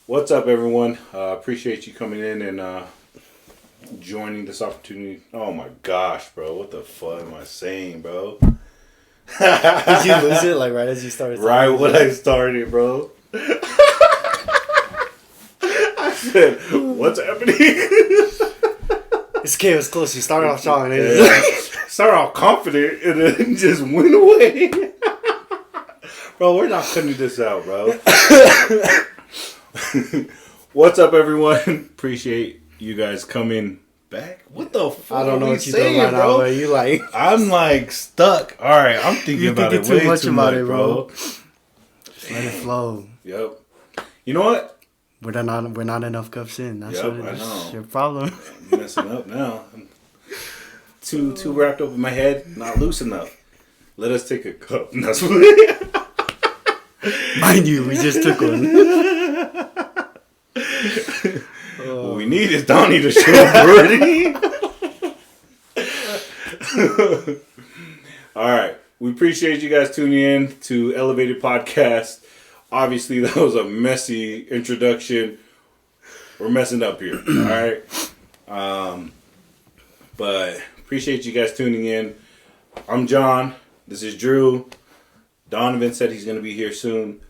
What's up, everyone? Appreciate you coming in and joining this opportunity. Oh my gosh, bro. What the fuck am I saying, bro? Did you lose it like right as you started? Right when I started, bro. I said, what's happening? It's okay, it was close. You started off strong. Yeah. Started off confident and then just went away. Bro, we're not cutting this out, bro. What's up, everyone? Appreciate you guys coming back. What the fuck? I don't know are what you're doing right now, but you like. I'm like stuck. All right, I'm thinking about it way too much, bro. Let it flow. Yep. You know what? We're not enough cups in. That's what it is. I know. Your problem. I'm messing up now. I'm too wrapped up in my head, not loose enough. Let us take a cup. That's what. Mind you, we just took one. What we need is Donnie to show up already. All right. We appreciate you guys tuning in to Elevated Podcast. Obviously, that was a messy introduction. We're messing up here. All right. But appreciate you guys tuning in. I'm John. This is Drew. Donovan said he's going to be here soon.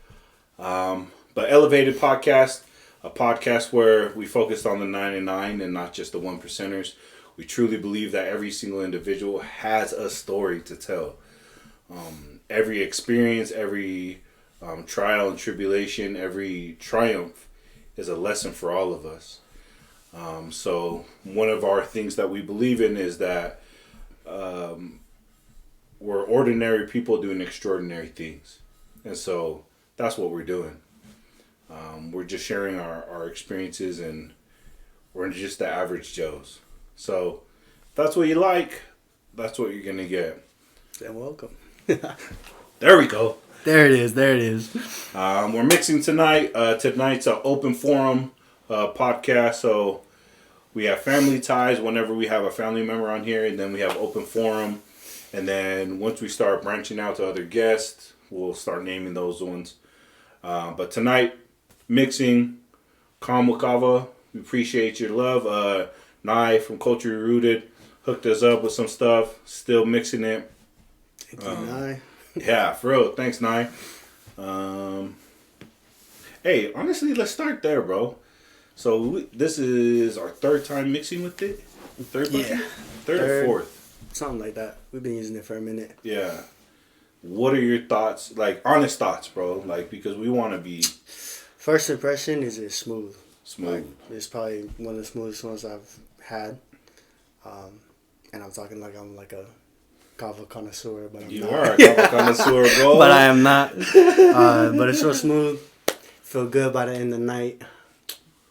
But Elevated Podcast, a podcast where we focus on the 99 and not just the 1%ers. We truly believe that every single individual has a story to tell. Every experience, every trial and tribulation, every triumph is a lesson for all of us. So one of our things that we believe in is that we're ordinary people doing extraordinary things. And so that's what we're doing. We're just sharing our experiences, and we're just the average Joes. So if that's what you like, that's what you're going to get. Then welcome. There we go. There it is. We're mixing tonight. Tonight's an open forum podcast. So we have family ties whenever we have a family member on here, and then we have open forum. And then once we start branching out to other guests, we'll start naming those ones. But tonight, mixing Calm with Kava. We appreciate your love. Nye from Culture Rooted hooked us up with some stuff. Still mixing it. Thank you, Nye. Yeah, for real. Thanks, Nye. Hey, honestly, let's start there, bro. So this is our third time mixing with it? Third or fourth? Something like that. We've been using it for a minute. Yeah. What are your thoughts? Like, honest thoughts, bro. Like, because we want to be... First impression is it's smooth. Smooth. Like, it's probably one of the smoothest ones I've had. And I'm talking like I'm like a kava connoisseur, but I'm not. You are a kava connoisseur, bro. But I am not. But it's real smooth. Feel good by the end of the night.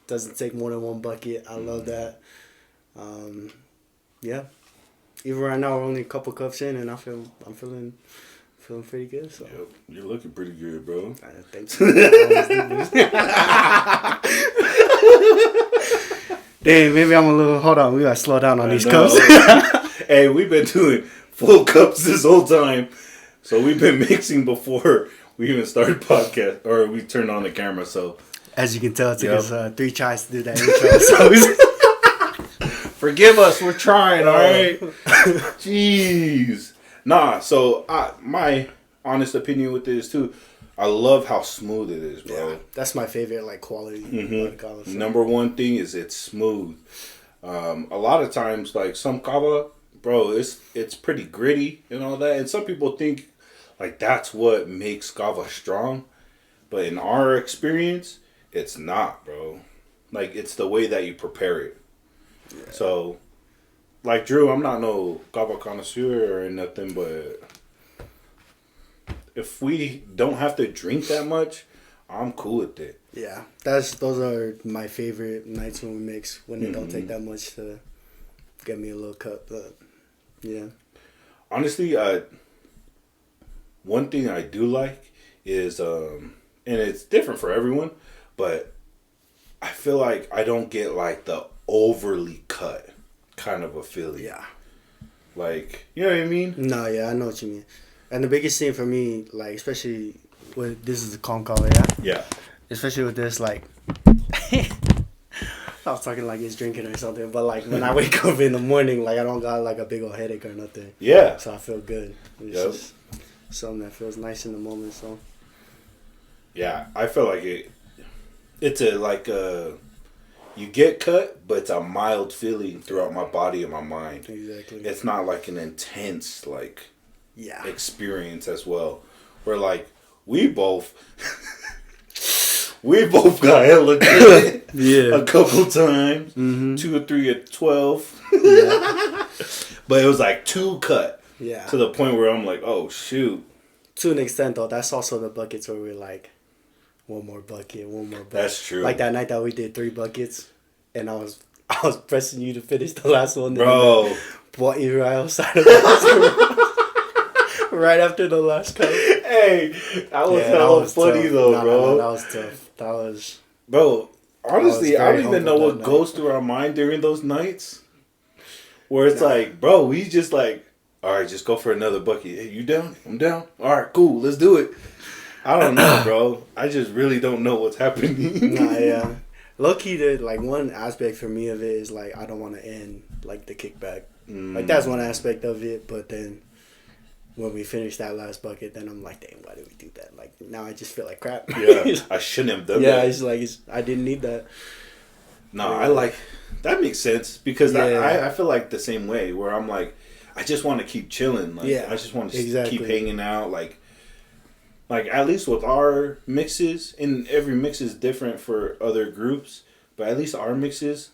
Doesn't take more than one bucket. I love that. Yeah. Even right now, we're only a couple cups in, and I'm feeling pretty good. So Yep. You're looking pretty good, bro. Thanks. Dang, maybe I'm a little. Hold on, we gotta slow down on these cups. Hey, we've been doing full cups this whole time, so we've been mixing before we even started podcast or we turned on the camera. So as you can tell, it took us 3 tries to do that intro. So forgive us, we're trying, all right? Jeez. Nah, so my honest opinion with this too, I love how smooth it is, bro. Yeah, that's my favorite quality. Mm-hmm. Number one thing is it's smooth. A lot of times, like some kava, bro, it's pretty gritty and all that. And some people think like that's what makes kava strong. But in our experience, it's not, bro. Like it's the way that you prepare it. Yeah. So, like Drew, I'm not no kava connoisseur or nothing, but if we don't have to drink that much, I'm cool with it. Yeah, those are my favorite nights when we mix, when it don't take that much to get me a little cup. But yeah, honestly, one thing I do like is, and it's different for everyone, but I feel like I don't get like the overly cut kind of a feeling. Yeah. Like, you know what I mean? No, yeah, I know what you mean. And the biggest thing for me, like, especially with this is a calm color, yeah? Yeah. Especially with this, like, I was talking like he's drinking or something, but like when I wake up in the morning, like I don't got like a big old headache or nothing. Yeah. So I feel good. It's Yep. just something that feels nice in the moment. So Yeah, I feel like it's a like a you get cut, but it's a mild feeling throughout my body and my mind. exactly. It's not like an intense like Yeah. experience as well. Where like we both got hella cut Yeah. a couple times, Mm-hmm. 2 or 3 at 12, Yeah. but it was like 2 cut Yeah. to the point where I'm like, oh shoot, To an extent, though, that's also the buckets where we're like, one more bucket. that's true, Like that night that we did 3 buckets, and I was pressing you to finish the last one. bro. Bought you right outside of the hospital. Right after the last cup. Hey, that was Yeah, hella funny tough. though, No, bro. that was tough. That was. Bro, honestly, I very don't even know humbled what that goes through our mind during those nights. Where it's like, bro, we just like, all right, just go for another bucket. Hey, you down? I'm down. All right, cool, let's do it. I don't know, bro. I just really don't know what's happening. Nah, yeah. Low key, like one aspect for me of it is like I don't want to end like the kickback. Like that's one aspect of it, but then when we finish that last bucket, then I'm like, dang, why did we do that? Like now I just feel like crap. Yeah, I shouldn't have done Yeah, that. it's like I didn't need that. No, I like that makes sense because Yeah. I feel like the same way where I'm like, I just want to keep chilling. Like, Yeah, I just want to exactly. keep hanging out. Like at least with our mixes, and every mix is different for other groups, but at least our mixes,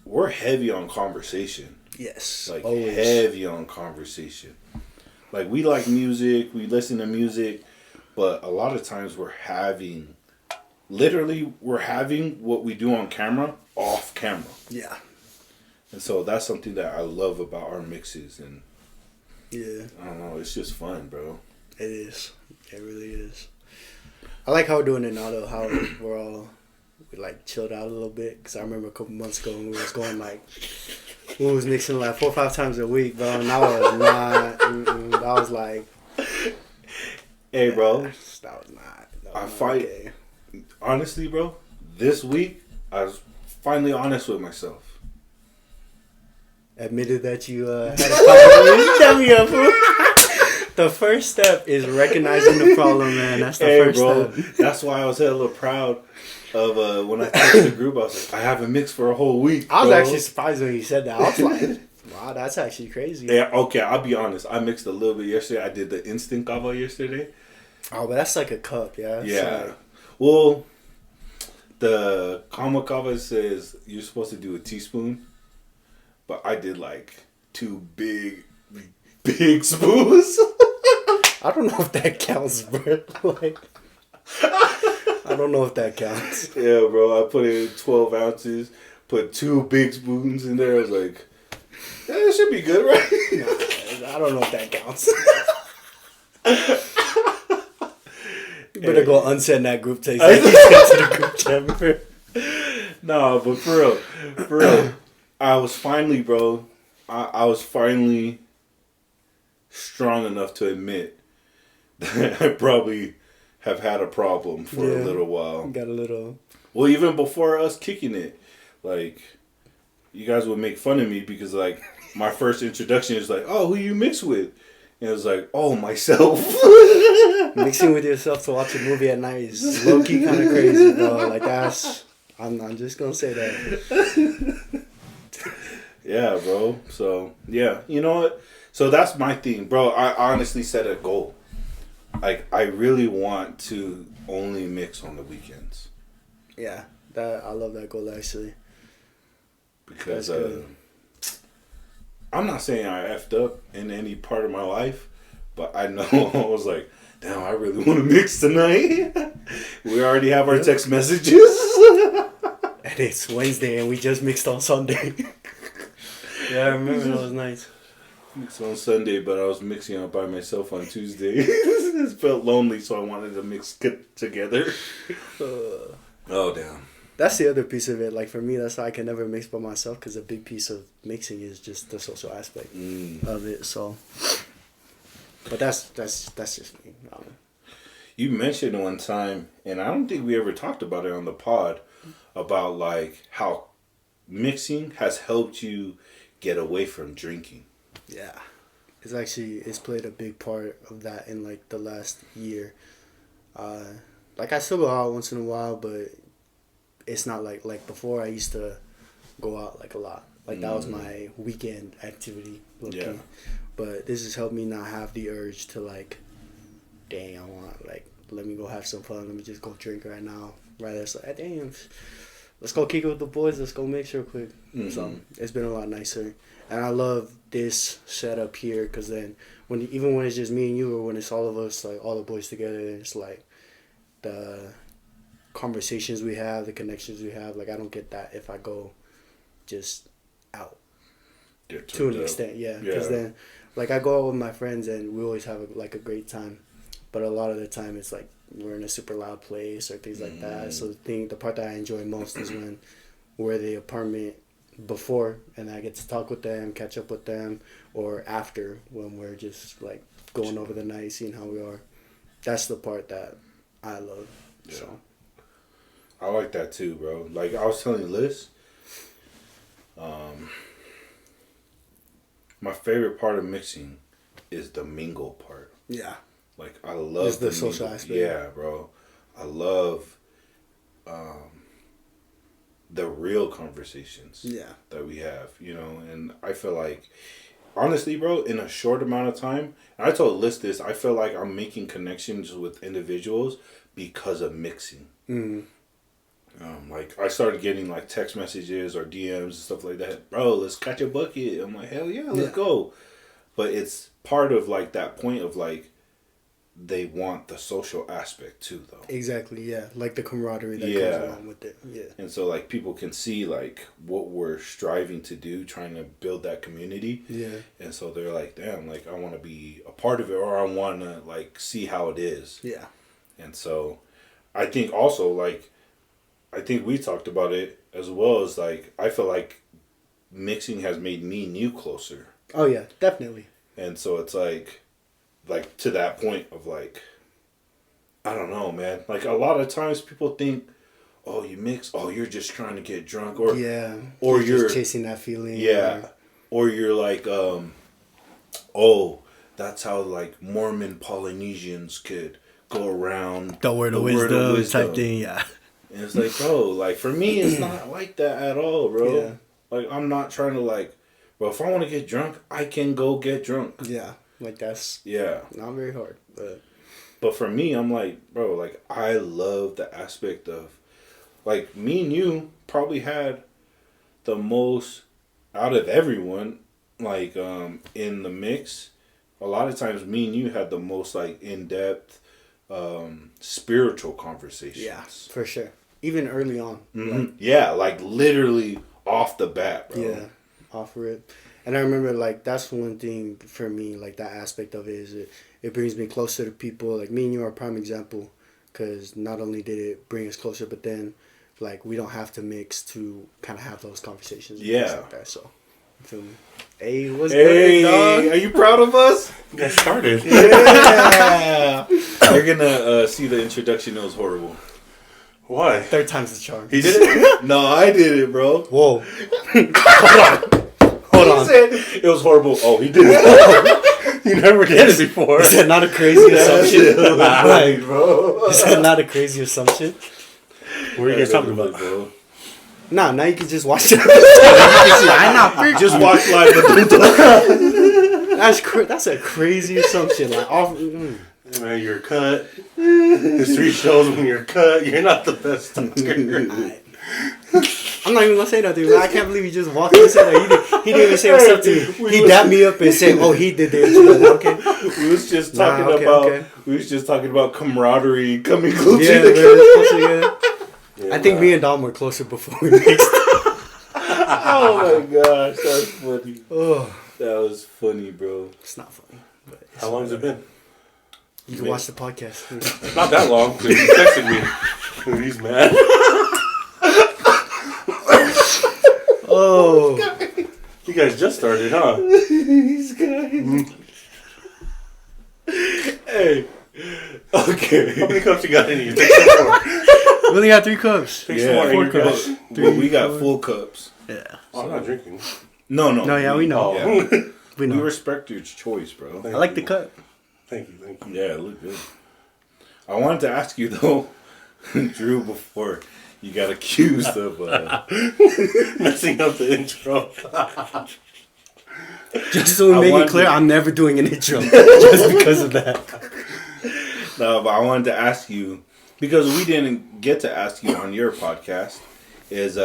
we're heavy on conversation. Yes, Like always. heavy on conversation. Like we like music, we listen to music, but a lot of times we're having what we do on camera off camera. Yeah, And so that's something that I love about our mixes, and yeah, I don't know, it's just fun, bro. it is. It really is. I like how we're doing it now, though. How we like chilled out a little bit. Cause I remember a couple months ago when we was going like, we was mixing like 4 or 5 times a week, bro. And I was not. That was like, Hey, bro, that was not. That was I not fight. okay. Honestly, bro, this week I was finally honest with myself. Admitted that you had a problem. Tell me up, fool. The first step is recognizing the problem, man. That's the first step. That's why I was hella proud of when I texted the group. I was like, I haven't mixed for a whole week. I was bro. actually surprised when you said that. I was like, wow, that's actually crazy. Yeah, okay, I'll be honest. I mixed a little bit yesterday. I did the instant kava yesterday. Oh, but that's like a cup, yeah? It's Yeah. like- Well, the kava says you're supposed to do a teaspoon, but I did like 2 big spoons. I don't know if that counts, bro. Like, I don't know if that counts. Yeah, bro. I put in 12 ounces, put 2 big spoons in there. I was like, yeah, that should be good, right? I don't know if that counts. You better go unsend that group text. That you sent to the group chat, bro. No, but for real, I was finally, bro, I was finally strong enough to admit that I probably have had a problem for a little while. Got a little. Well, even before us kicking it, like, you guys would make fun of me because, like, my first introduction is like, oh, who you mix with? And it was like, oh, myself. Mixing with yourself to watch a movie at night is low key kind of crazy, bro. Like that's, I'm just gonna say that. Yeah, bro. So, yeah. You know what? So that's my thing, bro. I honestly set a goal. Like, I really want to only mix on the weekends. Yeah, that I love that goal actually. Because That's good. I'm not saying I effed up in any part of my life, but I know I was like, damn, I really want to mix tonight. We already have our text messages. And it's Wednesday and we just mixed on Sunday. Yeah, I remember those nights. Mixed on Sunday, but I was mixing out by myself on Tuesday. It felt lonely, so I wanted to mix together. Oh, damn. That's the other piece of it. Like for me, that's why I can never mix by myself because a big piece of mixing is just the social aspect of it. So, but that's just me. You mentioned one time, and I don't think we ever talked about it on the pod, about like how mixing has helped you get away from drinking. Yeah, it's played a big part of that in like the last year. Like I still go out once in a while, but it's not like before. I used to go out like a lot. Like that was my weekend activity. Yeah. But this has helped me not have the urge to like, dang, I want like let me go have some fun. Let me just go drink right now. Rather it's like, damn, let's go kick it with the boys. Let's go mix real quick. So it's been a lot nicer. And I love this setup here because then even when it's just me and you or when it's all of us, like all the boys together, it's like the conversations we have, the connections we have. Like I don't get that if I go just out to an extent. Yeah, because then like I go out with my friends and we always have a great time. But a lot of the time it's like we're in a super loud place or things like that. So the part that I enjoy most is when we're at the apartment before and I get to talk with them, catch up with them, or after when we're just like going over the night, seeing how we are. That's the part that I love. Yeah. So I like that too, bro. Like I was telling Liz, my favorite part of mixing is the mingle part. Yeah. Like I love the social aspect. Yeah, bro. I love the real conversations that we have, you know, and I feel like honestly, bro, in a short amount of time, and I told Liz this, I feel like I'm making connections with individuals because of mixing. Like I started getting like text messages or DMs and stuff like that. Bro, let's catch a bucket. I'm like, hell yeah, let's go. But it's part of like that point of like they want the social aspect too, though. Exactly, yeah. Like the camaraderie that comes along with it. Yeah. And so like people can see like what we're striving to do, trying to build that community. Yeah. And so they're like, damn, like I want to be a part of it or I want to like see how it is. Yeah. And so I think also like I think we talked about it as well as like I feel like mixing has made me and you closer. Oh yeah, definitely. And so it's like to that point of like, I don't know, man. Like a lot of times people think, oh, you mix, oh, you're just trying to get drunk, or or you're just chasing that feeling. Yeah, or you're like, oh, that's how like Mormon Polynesians could go around the word of wisdom type thing. Yeah. And it's like, bro, like for me, it's not like that at all, bro. Yeah. Like I'm not trying to like, bro. If I want to get drunk, I can go get drunk. Yeah. Like that's not very hard, but for me, I'm like, bro, like I love the aspect of, like me and you probably had the most out of everyone, like in the mix. A lot of times, me and you had the most like in depth, spiritual conversations. Yeah, for sure. Even early on. Like, like literally off the bat, bro. Yeah, off rip. And I remember, like, that's one thing for me, like, that aspect of it is it brings me closer to people. Like, me and you are a prime example because not only did it bring us closer, but then, like, we don't have to mix to kind of have those conversations. Yeah. Like that, so, you feel me? Hey, what's good, dog? Are you proud of us? You guys started. Yeah. You're going to see the introduction. It was horrible. Why? Third time's the charm. He did it? No, I did it, bro. Whoa. Hold on. He said it was horrible. Oh, he did it. You never did it before. Is that not a crazy assumption? Right, bro. Is that not a crazy assumption? What are you guys talking about, bro? Nah, now you can just watch it. Just watch live. That's a crazy assumption. Like off. Man, you're cut. History shows when you're cut, you're not the best talker. I'm not even gonna say nothing. I can't believe he just walked in and said that. He didn't even say what's up to me. He dapped me up and said, "Oh, he did this." Okay. We was just talking about. We was just talking about camaraderie, coming closer together. I think me and Dom were closer before we mixed. Oh my gosh, that's funny. Oh, that was funny, bro. It's not funny. But how long has it been? You can watch the podcast. Not that long. He texted me. He's mad. Oh. You guys just started, huh? These guys. Hey. Okay. How many cups you got in you? Take some more. We only got 3 cups. Take some more. Yeah, Angry guys. well, we got full cups. Yeah. Oh, I'm not drinking. No. No, yeah, we know. Yeah. We We know. respect your choice, bro. I like the cut. Thank you. Yeah, it looked good. I wanted to ask you though, Drew, before you got accused of Messing up the intro. Just so we I make it wanted clear, to- I'm never doing an intro. Just because of that. No, but I wanted to ask you because we didn't get to ask you on your podcast. Is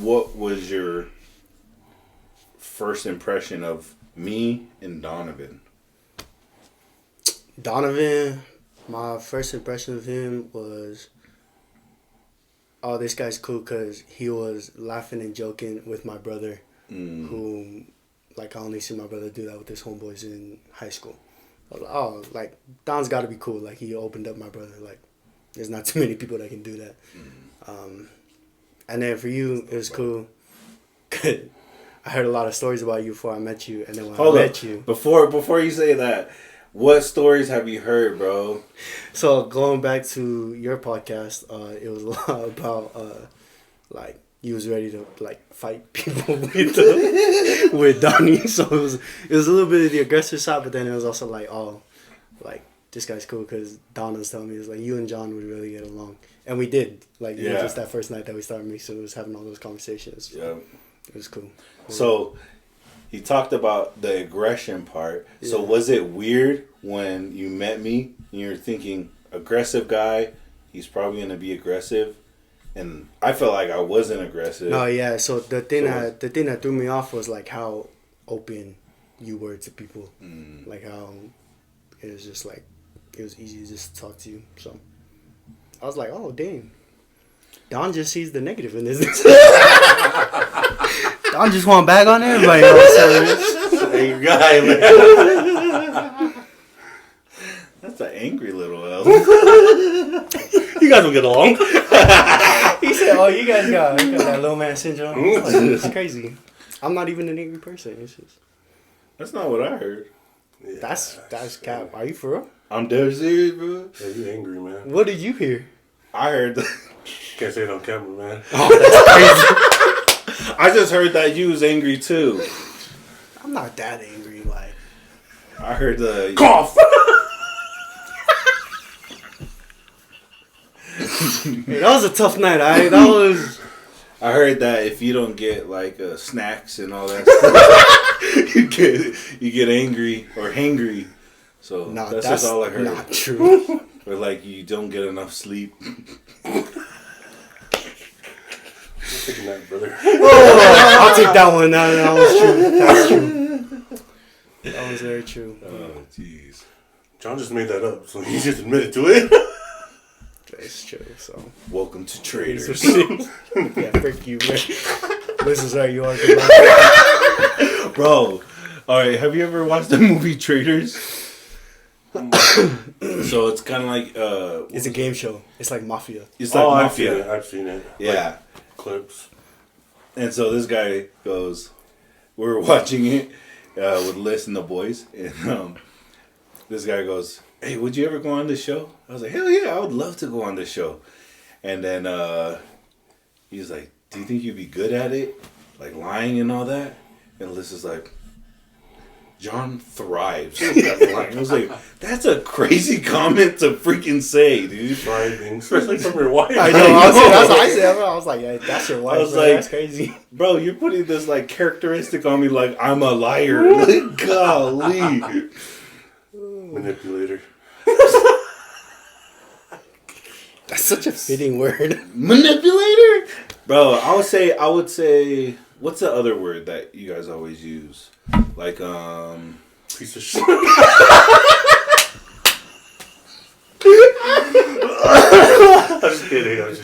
what was your first impression of me and Donovan? Donovan, my first impression of him was, oh, this guy's cool because he was laughing and joking with my brother, who, like, I only see my brother do that with his homeboys in high school. I was like, oh, like, Don's got to be cool. Like, he opened up my brother. Like, there's not too many people that can do that. And then for you, it was cool. I heard a lot of stories about you before I met you, and then when I met you. Before you say that, what stories have you heard, bro? So going back to your podcast, it was a lot about like you was ready to like fight people with Donnie. So it was a little bit of the aggressive side, but then it was also like, oh, like this guy's cool because Don was telling me it was like you and John would really get along, and we did. Like Yeah. just that first night that we started mixing, was having all those conversations. Yeah. It was cool. So he talked about the aggression part. So Yeah. was it weird when you met me and you're thinking aggressive guy, he's probably gonna be aggressive, and I felt like I wasn't aggressive. No, yeah. So the thing So- that threw me off was like how open you were to people, like how it was just like it was easy to just talk to you. So I was like, oh dang, Don just sees the negative in this. Don just want to bag on everybody. All of a sudden. Hey, you guy, man. That's an angry little elf. You guys will get along. He said, "Oh, you guys got that low man syndrome." I was like, it's crazy. I'm not even an angry person. It's just That's not what I heard. that's cap. Are you for real? I'm dead serious, bro. Yeah, you angry, man. What did you hear? I heard. Can't say it on camera, man. Oh, that's crazy. I just heard that you was angry too. I'm not that angry. Like, I heard the Cough. hey, that was a tough night. That was. I heard that if you don't get like snacks and all that stuff, you get angry or hangry. So No, that's that's just all I heard. not true. Or like you don't get enough sleep. Taking that, brother. I'll take that one. That was true. That's true. That was very true. Oh jeez. John just made that up, so he just admitted to it. It's true. So, Welcome to Traders. yeah, frick you, man. This is how you are, Bro, alright, have you ever watched the movie Traders? So it's kinda like It's a game show. It's like Mafia. it's like I've Mafia. seen it. I've seen it. Yeah. Like, clips. And so this guy goes, we were watching it with Liz and the boys, and this guy goes, hey, would you ever go on this show? I was like, hell yeah, I would love to go on this show. And then he's like, do you think you'd be good at it? Like lying and all that? And Liz is like, John thrives. I was like, that's a crazy comment to freaking say, dude. Driving, especially from your wife. I know. That's what I said. I was like, yeah, that's your wife. I was bro. like- That's crazy. Bro, you're putting this like characteristic on me like I'm a liar. Like, golly. Manipulator. That's such a fitting word. Manipulator? Bro, I would say what's the other word that you guys always use? Like Piece of shit. I'm just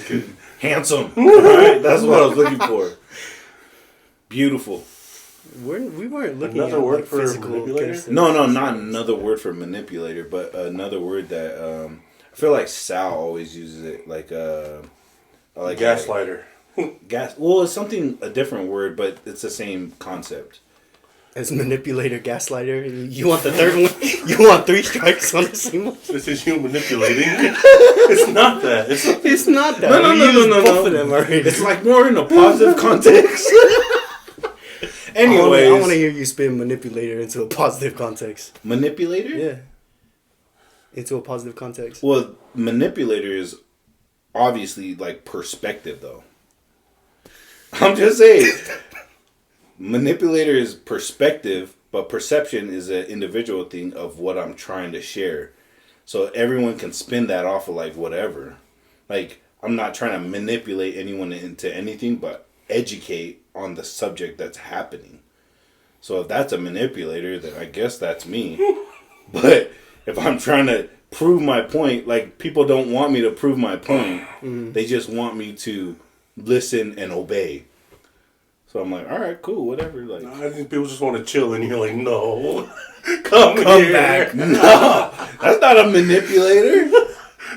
kidding. handsome. Right? That's what I was looking for. Beautiful. We weren't looking Another at word like, for physical manipulator? characteristics. No, not another word for manipulator, but another word that I feel like Sal always uses it like Gaslighter. Gas. Well, it's a different word, but it's the same concept. As manipulator, gaslighter. You want the third one? You want 3 strikes on the same one? This is you manipulating. It's not that. It's not that. No. Both of them already. It's like more in a positive context. Anyways, I want to hear you spin manipulator into a positive context. manipulator. Yeah. Into a positive context. Well, manipulator is obviously like perspective, though. I'm just saying. Manipulator is perspective, but perception is an individual thing of what I'm trying to share. So everyone can spin that off of like whatever. Like, I'm not trying to manipulate anyone into anything, but educate on the subject that's happening. So if that's a manipulator, then I guess that's me. But if I'm trying to prove my point, like, people don't want me to prove my point. They just want me to listen and obey. So I'm like, all right, cool, whatever. Like, I think people just want to chill, and you're like, no, come here. back. no, that's not a manipulator.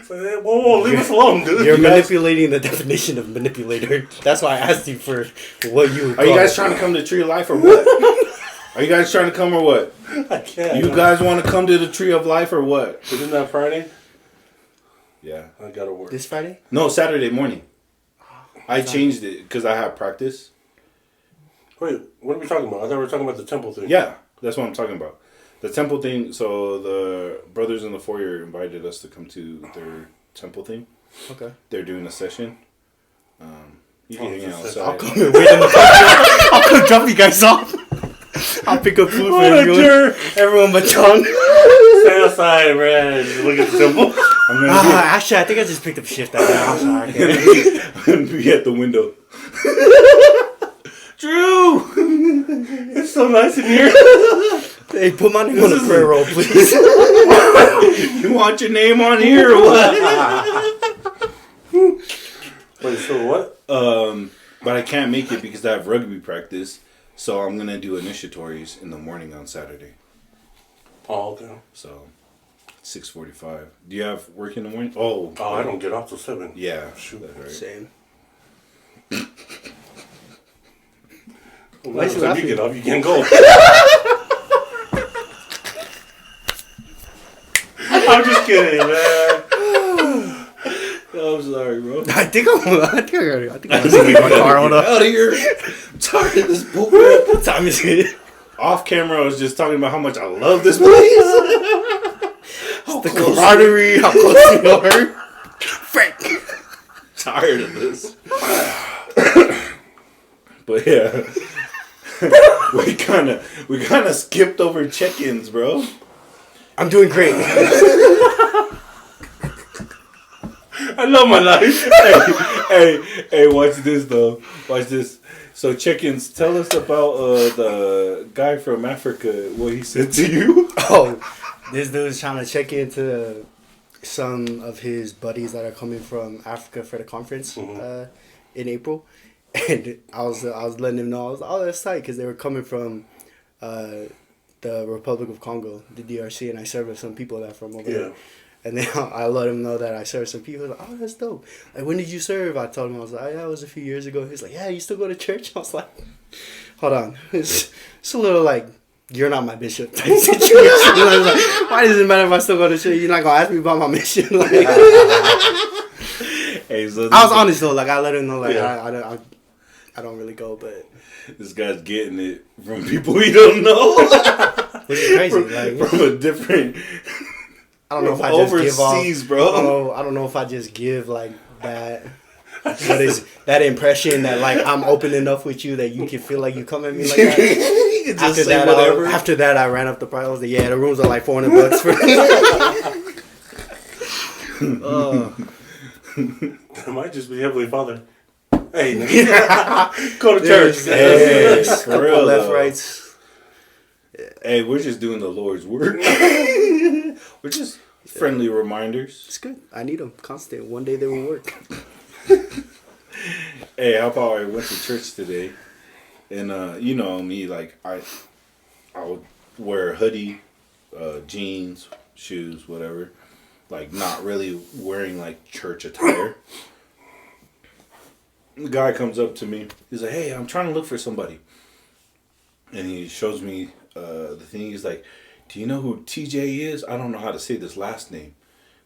Whoa, leave us alone, dude. You're manipulating the definition of manipulator. That's why I asked you for what you would Are call you guys it. trying to come to Tree of Life or what? Are you guys trying to come or what? I can't. You guys want to come to the Tree of Life or what? Isn't that Friday? Yeah. I gotta work. This Friday? No, Saturday morning. I changed it because I have practice. Wait, what are we talking about? I thought we were talking about the temple thing. Yeah, that's what I'm talking about. The temple thing. So the brothers in the foyer invited us to come to their temple thing. Okay. They're doing a session. You can hang out outside. I'll come and wait in the park. I'll come drop you guys off. I'll pick up food for everyone. Everyone but John. Stay outside, man. Look at the temple. I'm gonna Actually, I think I just picked up a shift that day. I'm sorry. I'm gonna be at the window. Drew, It's so nice in here. Hey, put my name on the prayer roll, please. you want your name on here or what? Wait, so what? But I can't make it because I have rugby practice. So I'm gonna do initiatories in the morning on Saturday. Oh, okay. So 6:45. Do you have work in the morning? Oh, I don't get off till 7. Yeah, Shoot. that's right. Same. Well, Why is he if you laughing? get off, you can't go. I'm just kidding, man. I'm sorry, bro. I think I'm gonna leave my car. Hold up. Out of here. I'm tired of this bullcrap. What time is it? Off camera, I was just talking about how much I love this place. The camaraderie, how close you are. Frank. Tired of this. But yeah, we kind of skipped over check-ins, bro. I'm doing great. I love my life. Hey, watch this though. Watch this. So check-ins. Tell us about the guy from Africa. What he said to you. Oh, this dude's trying to check into some of his buddies that are coming from Africa for the conference in April, and I was letting him know. I was like, oh, that's tight because they were coming from the Republic of Congo, the DRC, and I served with some people that are from over there. And then I let him know that I served some people. Like, oh, that's dope. Like, when did you serve? I told him, I was like, oh, yeah, it was a few years ago. He's like, yeah, you still go to church? I was like, hold on. It's a little like, you're not my bishop type situation. I was like, why does it matter if I still go to church? You're not going to ask me about my mission. Like, Hey, so I was honest, though. Like, I let him know, like, Yeah. I don't really go, but this guy's getting it from people he don't know. which is crazy. Like, from a different. I don't know if I just give off. Overseas, bro. I don't know if I just give like that. What is that impression that like I'm open enough with you that you can feel like you come at me like that? You can just say whatever. After that, I ran up the price. I was like, yeah, the rooms are like $400 for. It might just be Heavenly Father. Hey, nigga. Go to church. Hey, for Couple real, left, though. rights. Hey, we're just doing the Lord's work. We're just friendly reminders. It's good. I need them constant. One day they will work. Hey, how about I went to church today, and you know me, like I would wear a hoodie, jeans, shoes, whatever, like not really wearing like church attire. the guy comes up to me. He's like, "Hey, I'm trying to look for somebody," and he shows me the thing. He's like, "Do you know who TJ is? I don't know how to say this last name."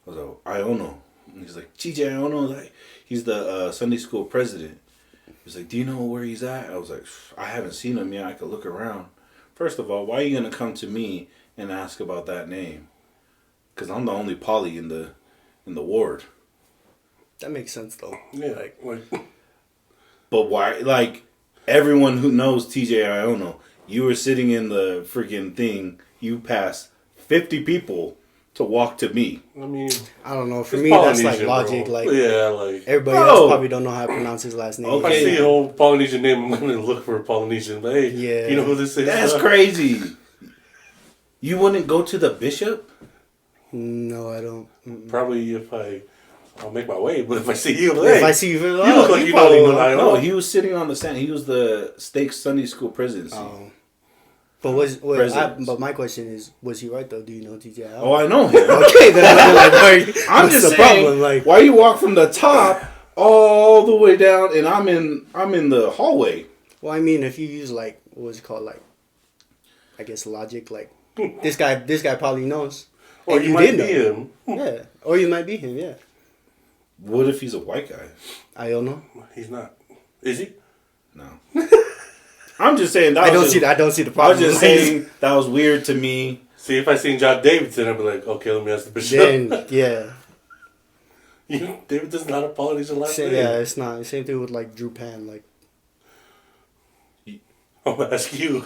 I was like, "Iono." And he's like, "TJ Iono, like he's the Sunday school president." He's like, "Do you know where he's at?" I was like, "I haven't seen him yet. I could look around." First of all, why are you gonna come to me and ask about that name? Because I'm the only poly in the ward. That makes sense though. Yeah, like But why? Like everyone who knows TJ Iono, you were sitting in the freaking thing. You passed 50 people to walk to me. I mean, I don't know. For it's me, that's like Polynesian, logic. bro. Like yeah, like everybody Bro. else probably don't know how to pronounce his last name. Okay. if I see a whole Polynesian name, I'm gonna look for a Polynesian. But hey, Yeah. you know who this is? That's crazy. You wouldn't go to the bishop? No, I don't. Mm-mm. Probably if I'll make my way. But if I see you, If hey, I see you, you look like you probably know what I No, know. he was sitting on the stand. He was the Stake Sunday School presidency. Oh. But Presidents. but my question is, was he right though? Do you know TJ? Oh, I know him. Okay, then I'm like, I'm what's just the saying, problem? Like, why you walk from the top all the way down, and I'm in the hallway. well, I mean, if you use like what's it called, like, I guess logic, like this guy probably knows. Or And you might did be know. him. Yeah, or you might be him. Yeah, What if he's a white guy? I don't know. He's not. Is he? No. I'm just saying that I was don't just, see that. I don't see the I problem. was just saying that was weird to me. See, if I seen John Davidson, I'd be like, okay, let me ask the bishop. Then yeah, Davidson's not a Polynesian last name. yeah, it's not. Same thing with like Drew Pan. Like, I'm gonna ask you.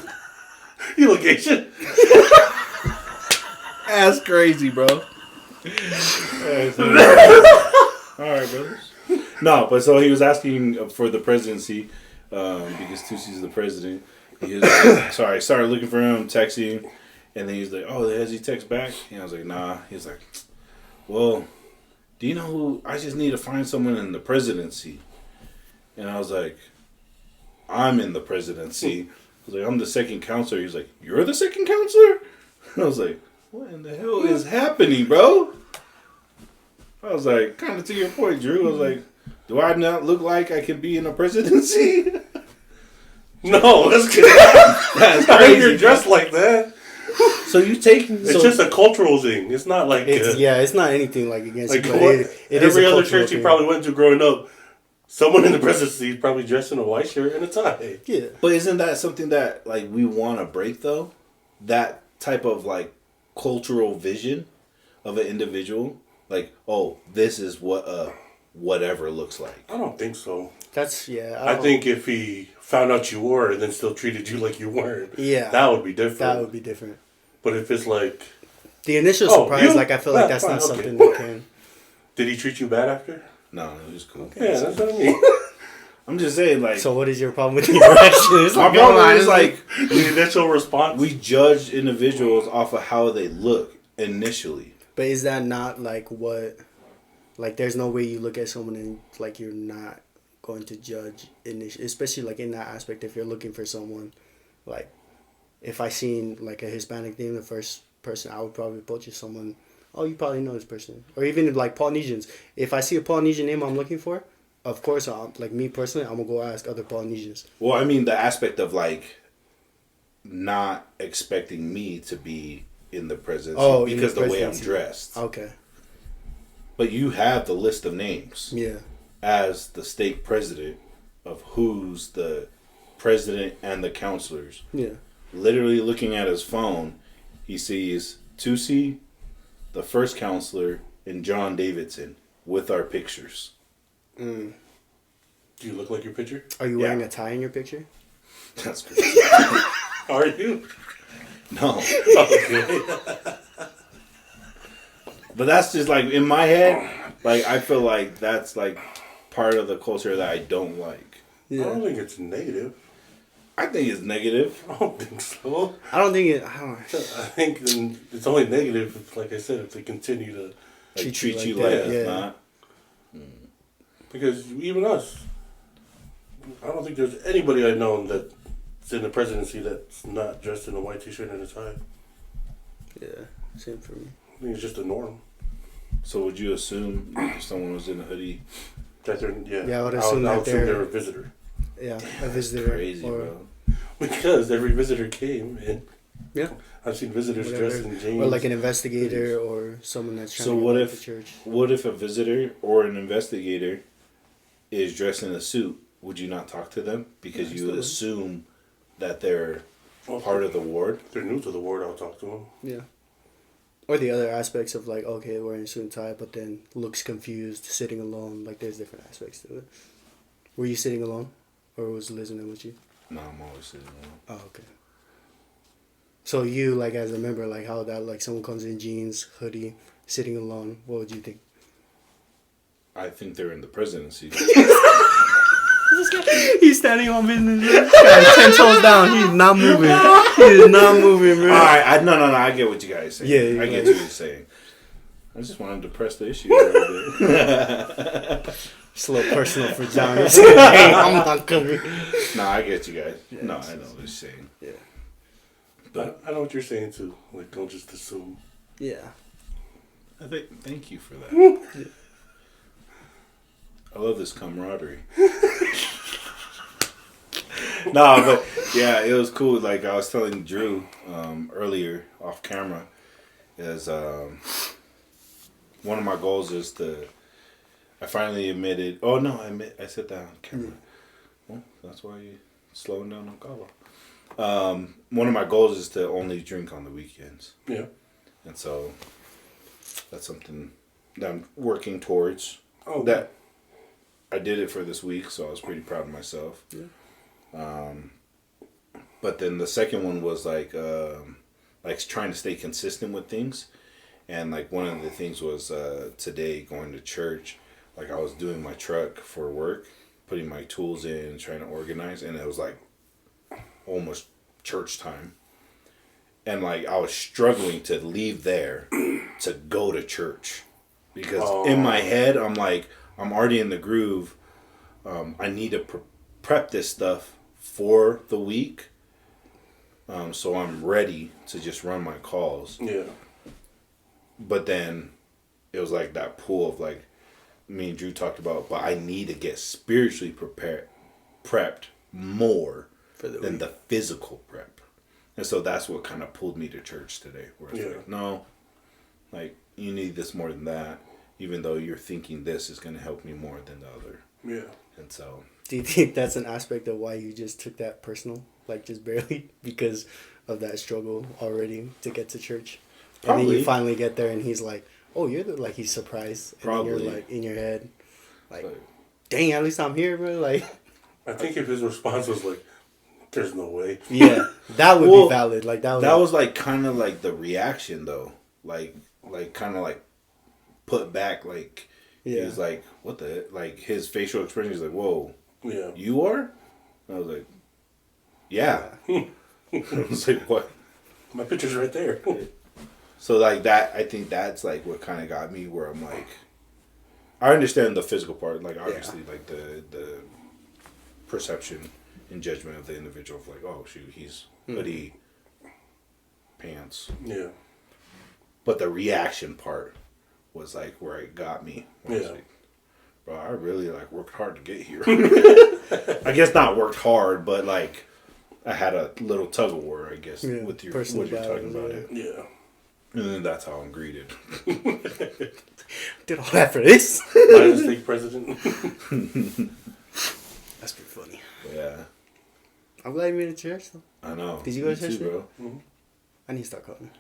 You look Asian. That's crazy, bro. All right, brothers. No, but so he was asking for the presidency because Tusi's the president. He was like, sorry, I started looking for him, texting, and then he's like, "Oh, has he text back?" And I was like, "Nah." He's like, "Well, do you know who? I just need to find someone in the presidency." And I was like, "I'm in the presidency." I was like, "I'm the second counselor." He's like, "You're the second counselor?" And I was like, "What in the hell is happening, bro?" I was like, kind of to your point, Drew. I was like, "Do I not look like I could be in a presidency?" No, that's good. That's I think crazy. you're dressed like that. So you take It's just a cultural thing. It's not like it's not anything like against like it, but what, it is a every other cultural church you thing. probably went to growing up. Someone in the presidency is probably dressed in a white shirt and a tie. Yeah. But isn't that something that like we want to break though? That type of like cultural vision of an individual, like, oh, this is what whatever looks like. I don't think so. That's I think if he found out you were and then still treated you like you weren't, Yeah. that would be different. that would be different. But if it's like, The initial Oh, surprise, you? like I feel like Yeah, that's fine, not okay. something that can. did he treat you bad after? No, it was cool. Yeah, that's what I mean. I'm just saying, like, So what is your problem with the interaction? It's my like, problem come on, is it's like The initial response. we judge individuals off of how they look initially. But is that not like what? Like, there's no way you look at someone and like you're not going to judge initially, especially like in that aspect. If you're looking for someone, like, if I seen like a Hispanic name, the first person I would probably approach is someone. Oh, you probably know this person, or even like Polynesians. If I see a Polynesian name I'm looking for, of course, like me personally, I'm gonna go ask other Polynesians. Well, I mean, the aspect of like not expecting me to be in the presidency In because the way I'm presidency. dressed. Okay. But you have the list of names Yeah. as the state president of who's the president and the counselors. Yeah. Literally looking at his phone, he sees Tusi, the first counselor, and John Davidson with our pictures. Mm. Do you look like your picture? Are you Yeah. wearing a tie in your picture? That's crazy. Are you? No. Okay. But that's just like in my head, like I feel like that's like part of the culture that I don't like. I don't think it's negative. I think it's negative. I don't think so. I don't think it. I don't. I think it's only negative, if, like I said, if they continue to. Like Treat you treat you like like that, it's yeah. not. Because even us, I don't think there's anybody I've known that's in the presidency that's not dressed in a white t-shirt and a tie. Yeah. Same for me. I think it's just a norm. So would you assume if someone was in a hoodie That they're, Yeah, I would assume that they're a visitor. Yeah, a visitor. Crazy, bro. Because every visitor came and Yeah. I've seen visitors dressed in jeans. Or like an investigator or someone that's trying So to what get if the church. what if a visitor or an investigator is dressed in a suit? Would you not talk to them because you would assume that they're part of the ward? If they're new to the ward, I'll talk to them. Yeah. Or the other aspects of like, okay, wearing a suit and tie, but then looks confused, sitting alone. Like, there's different aspects to it. Were you sitting alone? Or was Liz in there with you? No, I'm always sitting alone. Oh, okay. So you, like, as a member, like, how that, like, someone comes in jeans, hoodie, sitting alone, what would you think? I think they're in the presidency. He's standing on business. Guys, 10 toes down. He's not moving. He is not moving, bro. Alright, no, I get what you guys are saying. Yeah, I get what you're saying. I just wanted to press the issue a little bit. It's a little personal for John. He's like, hey, I'm not coming. No, I get you guys. Yeah, no, I know what you're saying. Yeah. But I know what you're saying too. Like, don't just assume. Yeah. Thank you for that. I love this camaraderie. No, but yeah, it was cool. Like I was telling Drew earlier off camera, is one of my goals is to. I finally admitted. Oh no, I said that on camera. Well, that's why you slowing down on Kava. One of my goals is to only drink on the weekends. Yeah. And so that's something that I'm working towards. Oh, that I did it for this week, so I was pretty proud of myself. Yeah. But then the second one was like trying to stay consistent with things, and like one of the things was today going to church. Like I was doing my truck for work, putting my tools in, trying to organize, and it was like almost church time. And like I was struggling to leave there to go to church because in my head I'm like I'm already in the groove. I need to prep this stuff for the week, so I'm ready to just run my calls. Yeah. But then it was like that pool of like me and Drew talked about. But I need to get spiritually prepped more than the physical prep. And so that's what kind of pulled me to church today. Where it's like, no, like, you need this more than that, even though you're thinking this is going to help me more than the other. Yeah. And so. Do you think that's an aspect of why you just took that personal? Like, just barely? Because of that struggle already to get to church? Probably. And then you finally get there and he's like, oh, you're the, like, he's surprised. And Probably. then you're like, in your head, like, dang, at least I'm here, bro. Like. I think if his response was like, there's no way. Yeah, that would be valid. Like that was like kind of like the reaction though, like kind of like put back. Like he was like, "What the?" Like his facial expression is like, "Whoa, yeah, you are?" And I was like, "Yeah." I was like, "What?" My picture's right there. So like that, I think that's like what kind of got me where I'm like, I understand the physical part, like obviously like the perception and judgment of the individual of like, oh shoot, he's hoodie, pants. Yeah. But the reaction part was like where it got me. I was like, bro, I really like worked hard to get here. I guess not worked hard, but like I had a little tug of war, I guess, with your what you're talking about it. Yeah. And then that's how I'm greeted. Did all that for this? My mistake, President. That's pretty funny. Yeah. I'm glad you made it to church, though. I know. Did you go to church, bro? Mm-hmm. I need to start coming.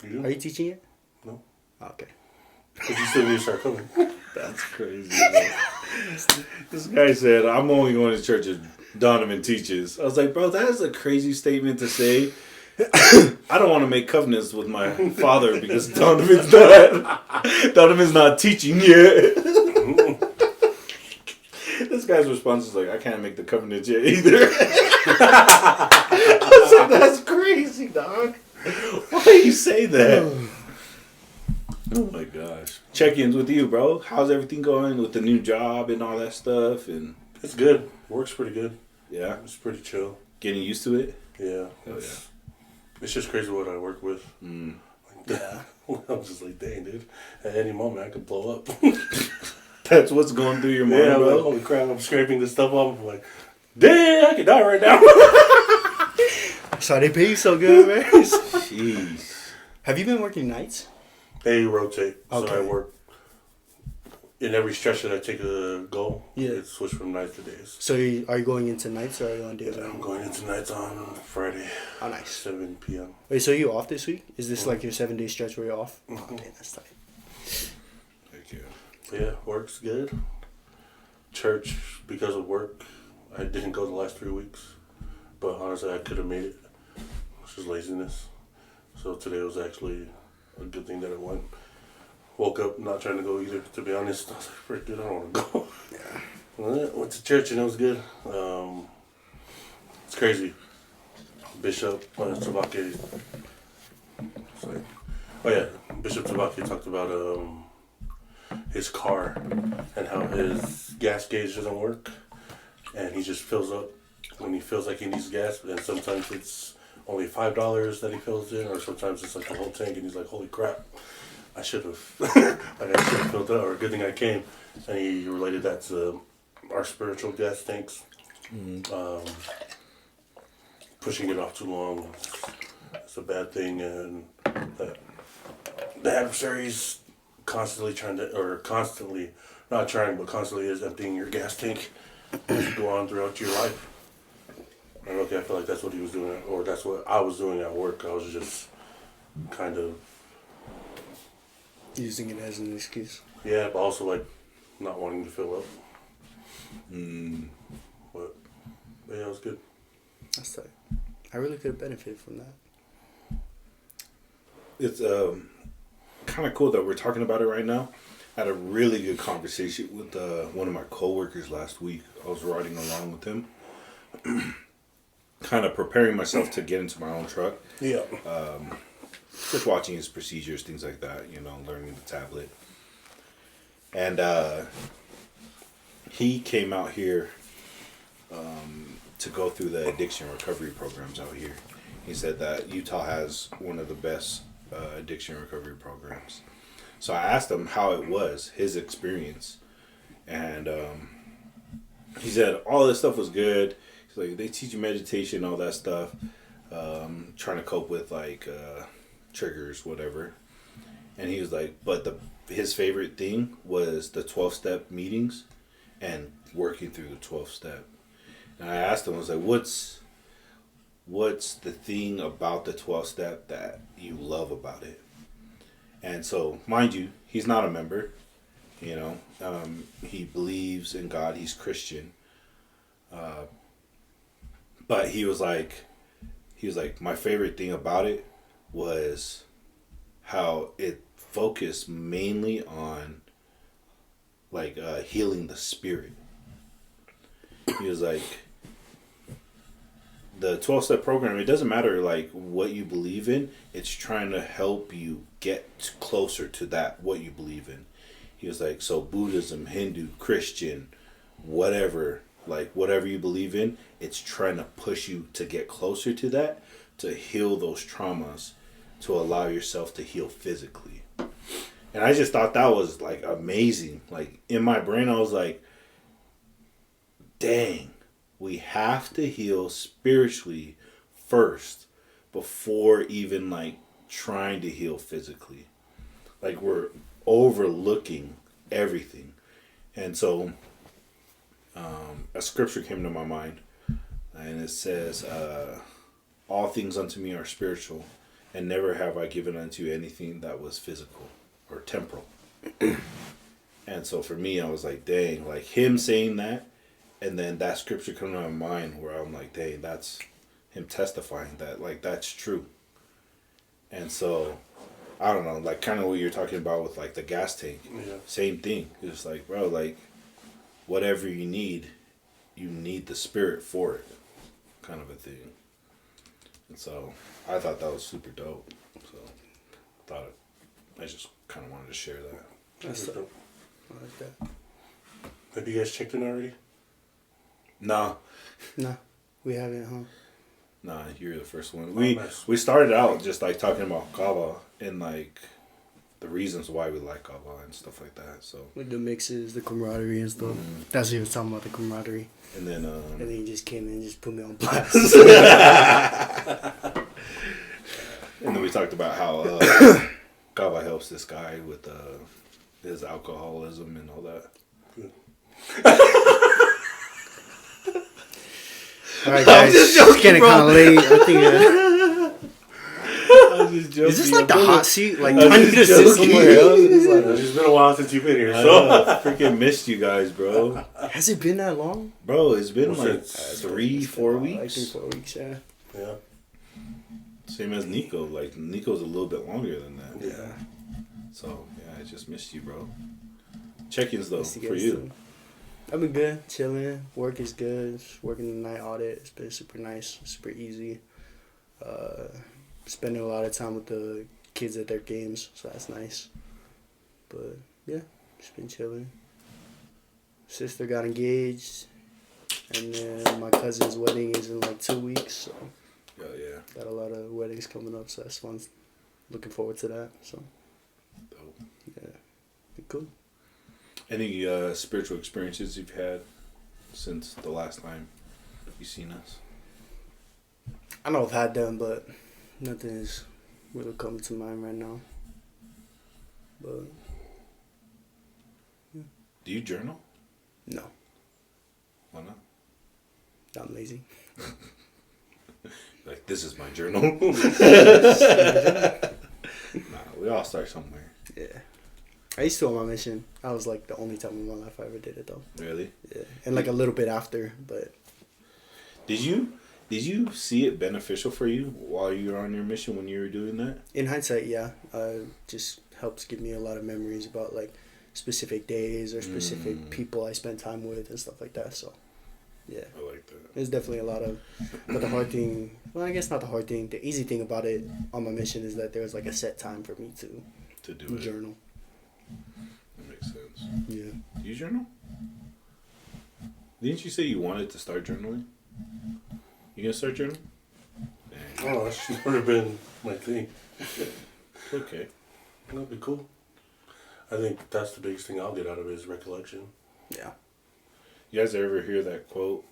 You do? Are you teaching yet? No. Oh, okay. But you still need to start coming. That's crazy. This guy said, I'm only going to church if Donovan teaches. I was like, bro, that is a crazy statement to say. I don't want to make covenants with my father because Donovan's not teaching yet. This guy's response is like, I can't make the covenant yet either. I was like, that's crazy, dog. Why do you say that? Oh my gosh. Check-ins with you, bro. How's everything going with the new job and all that stuff? And it's good. Works pretty good. Yeah. It's pretty chill. Getting used to it? Yeah. It's just crazy what I work with. Yeah. I'm just like, dang, dude. At any moment, I could blow up. That's what's going through your mind, Yeah, I'm like, bro. holy crap! I'm scraping this stuff off. I'm like, damn, I could die right now. So they pay you so good, man. Jeez. Have you been working nights? They rotate, so Okay. I work in every stretch that I take a goal. Yeah. It's switch from nights to days. So are you going into nights or are you on days? I'm going into nights on Friday, Oh, nice. 7 p.m. Wait, so you off this week? Is this like your 7-day stretch where you're off? Oh, Mhm. man, that's tight. Thank you. Yeah, work's good. Church, because of work, I didn't go the last 3 weeks. But honestly, I could have made it. It's just laziness. So today was actually a good thing that I went. Woke up not trying to go either, to be honest. I was like, frick, dude, I don't want to go. Yeah. Went to church and it was good. It's crazy. Bishop Tabake. Sorry. Oh yeah, Bishop Tabake talked about his car and how his gas gauge doesn't work, and he just fills up when he feels like he needs gas. And sometimes it's only $5 that he fills in, or sometimes it's like the whole tank, and he's like, "Holy crap, I should have, like I should have filled up." Or good thing I came. And he related that to our spiritual gas tanks. Pushing it off too long, it's a bad thing, and that the adversary's constantly not trying, but constantly is emptying your gas tank as you go on throughout your life. And okay, I feel like that's what he was doing, or that's what I was doing at work. I was just kind of, Using it as an excuse. yeah, but also like not wanting to fill up. But yeah, it was good. That's tight. I really could have benefited from that. It's kind of cool that we're talking about it right now. I had a really good conversation with one of my coworkers last week. I was riding along with him, kind of preparing myself to get into my own truck. Yeah. Just watching his procedures, things like that, learning the tablet. And he came out here to go through the addiction recovery programs out here. He said that Utah has one of the best addiction recovery programs. So I asked him how it was, his experience. And he said all this stuff was good. He's like, they teach you meditation, all that stuff. Trying to cope with like triggers, whatever. And he was like, but his favorite thing was the 12-step meetings and working through the 12-step. And I asked him, I was like, what's the thing about the 12-step that you love about it? And so, mind you, he's not a member, he believes in God, he's Christian. But he was like, my favorite thing about it was how it focused mainly on like healing the spirit. He was like, the 12-step program, it doesn't matter like what you believe in, it's trying to help you get closer to that, what you believe in. He was like, so Buddhism, Hindu, Christian, whatever, like whatever you believe in, it's trying to push you to get closer to that, to heal those traumas, to allow yourself to heal physically. And I just thought that was like amazing. Like in my brain, I was like, dang, we have to heal spiritually first before even like trying to heal physically. Like we're overlooking everything. And so a scripture came to my mind, and it says, all things unto me are spiritual, and never have I given unto you anything that was physical or temporal. And so for me, I was like, dang, like him saying that, and then that scripture coming to my mind where I'm like, dang, that's him testifying that, like, that's true. And so, I don't know, like, kind of what you're talking about with, like, the gas tank. Yeah. Same thing. It's like, bro, like, whatever you need the spirit for it, kind of a thing. And so, I thought that was super dope. So, I just kind of wanted to share that. That's Super dope. I like that. Have you guys checked in already? Nah, No, we haven't, huh? you're the first one. Nice. We started out just like talking about kava and like the reasons why we like Kava and stuff like that. So With the mixes, the camaraderie and stuff. That's what he was talking about, the camaraderie. and then And then he just came in and just put me on blast. and then we talked about how Kava helps this guy with his alcoholism and all that. All right, guys. just It's joking, getting bro. kind of late. I think. I was just joking. Is this like the hot seat? Like, I was I need to just sit joking. somewhere else. It's like, It's been a while since you've been here, I so. freaking missed you guys, bro. has it been that long? Bro, it's been Well, like since- 3-4 Like weeks. 3-4 weeks, yeah. Yeah. Same as Nico. Like Nico's a little bit longer than that. Yeah. So yeah, I just missed you, bro. Check-ins though Missed you for guys, you. too. I've been good, chilling. Work is good. Just working the night audit. It's been super nice, super easy. Spending a lot of time with the kids at their games, so that's nice. But yeah, just been chilling. Sister got engaged, and then my cousin's wedding is in like 2 weeks, so Yeah, yeah. got a lot of weddings coming up, so that's fun. Looking forward to that. So Dope. yeah, be cool. Any spiritual experiences you've had since the last time you seen us? I know I've had them, but nothing is really coming to mind right now. But Do you journal? no, Why not? I'm lazy. Like, this is my journal. Nah, we all start somewhere. Yeah, I used to on my mission. I was like the only time in my life I ever did it though. Really? Yeah, and like a little bit after, but Did you see it beneficial for you while you were on your mission when you were doing that? in hindsight, yeah, just helps give me a lot of memories about like specific days or specific people I spent time with and stuff like that. So yeah. I like that. There's definitely a lot of, but the hard thing, well, I guess not the hard thing. The easy thing about it on my mission is that there was like a set time for me To do it. journal. That makes sense. Yeah. Do you journal? Didn't you say you wanted to start journaling? You gonna start journaling? Dang. Oh, that's never been my thing. Okay. That'd be cool. I think that's the biggest thing I'll get out of it is recollection. Yeah. You guys ever hear that quote?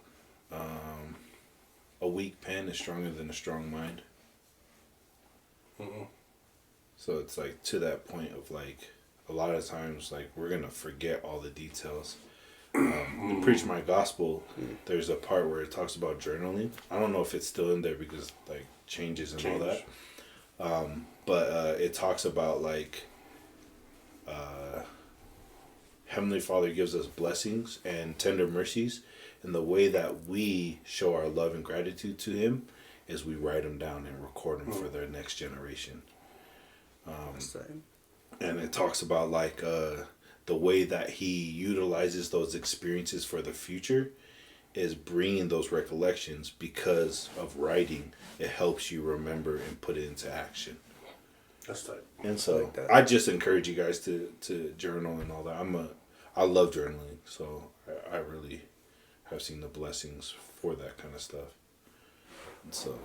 A weak pen is stronger than a strong mind. Mm-mm. So it's like to that point of like a lot of times like we're gonna forget all the details. In Preach My Gospel, there's a part where it talks about journaling. I don't know if it's still in there because like changes and all that. But it talks about like Heavenly Father gives us blessings and tender mercies, and the way that we show our love and gratitude to Him is we write them down and record them for their next generation. And it talks about like the way that He utilizes those experiences for the future is bringing those recollections because of writing. It helps you remember and put it into action. That's tight. And so like that. I just encourage you guys to journal and all that. I love journaling, so I really have seen the blessings for that kind of stuff. And so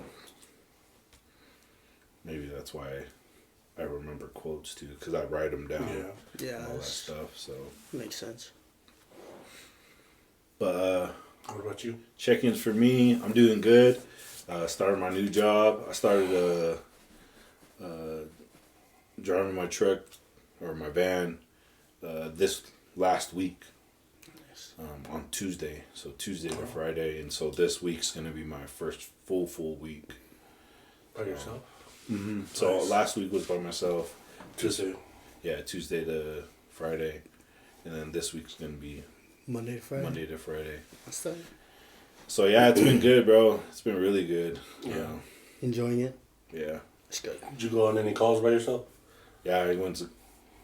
maybe that's why I remember quotes too, because I write them down Yeah. Yeah. and all that stuff. So, Makes sense. but What about you? check-ins for me, I'm doing good. Started my new job. I started driving my truck or my van this last week on Tuesday. So Tuesday to Friday, and so this week's gonna be my first full week. By yourself? So Nice. last week was by myself. Tuesday. Yeah, Tuesday to Friday, and then this week's gonna be Monday to Friday. Monday to Friday. What's that? So yeah, it's been good, bro. It's been really good. Yeah. Enjoying it. Yeah. It's good. Did you go on any calls by yourself? Yeah, I went to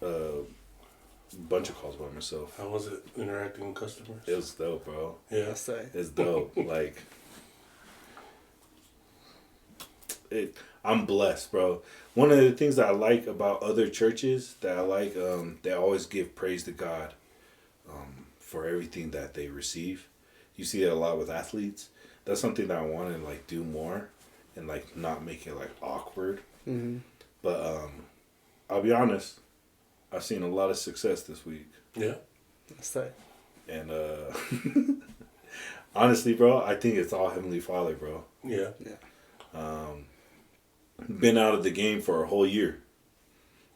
a bunch of calls by myself. How was it interacting with customers? It was dope, bro. Yeah. What's that? It's dope. I'm blessed, bro. One of the things that I like about other churches that I like, they always give praise to God for everything that they receive. You see it a lot with athletes. That's something that I want to like do more and like not make it like awkward. Mm-hmm. But I'll be honest, I've seen a lot of success this week. Yeah. That's tight. And honestly, bro, I think it's all Heavenly Father, bro. Yeah. Been out of the game for a whole year.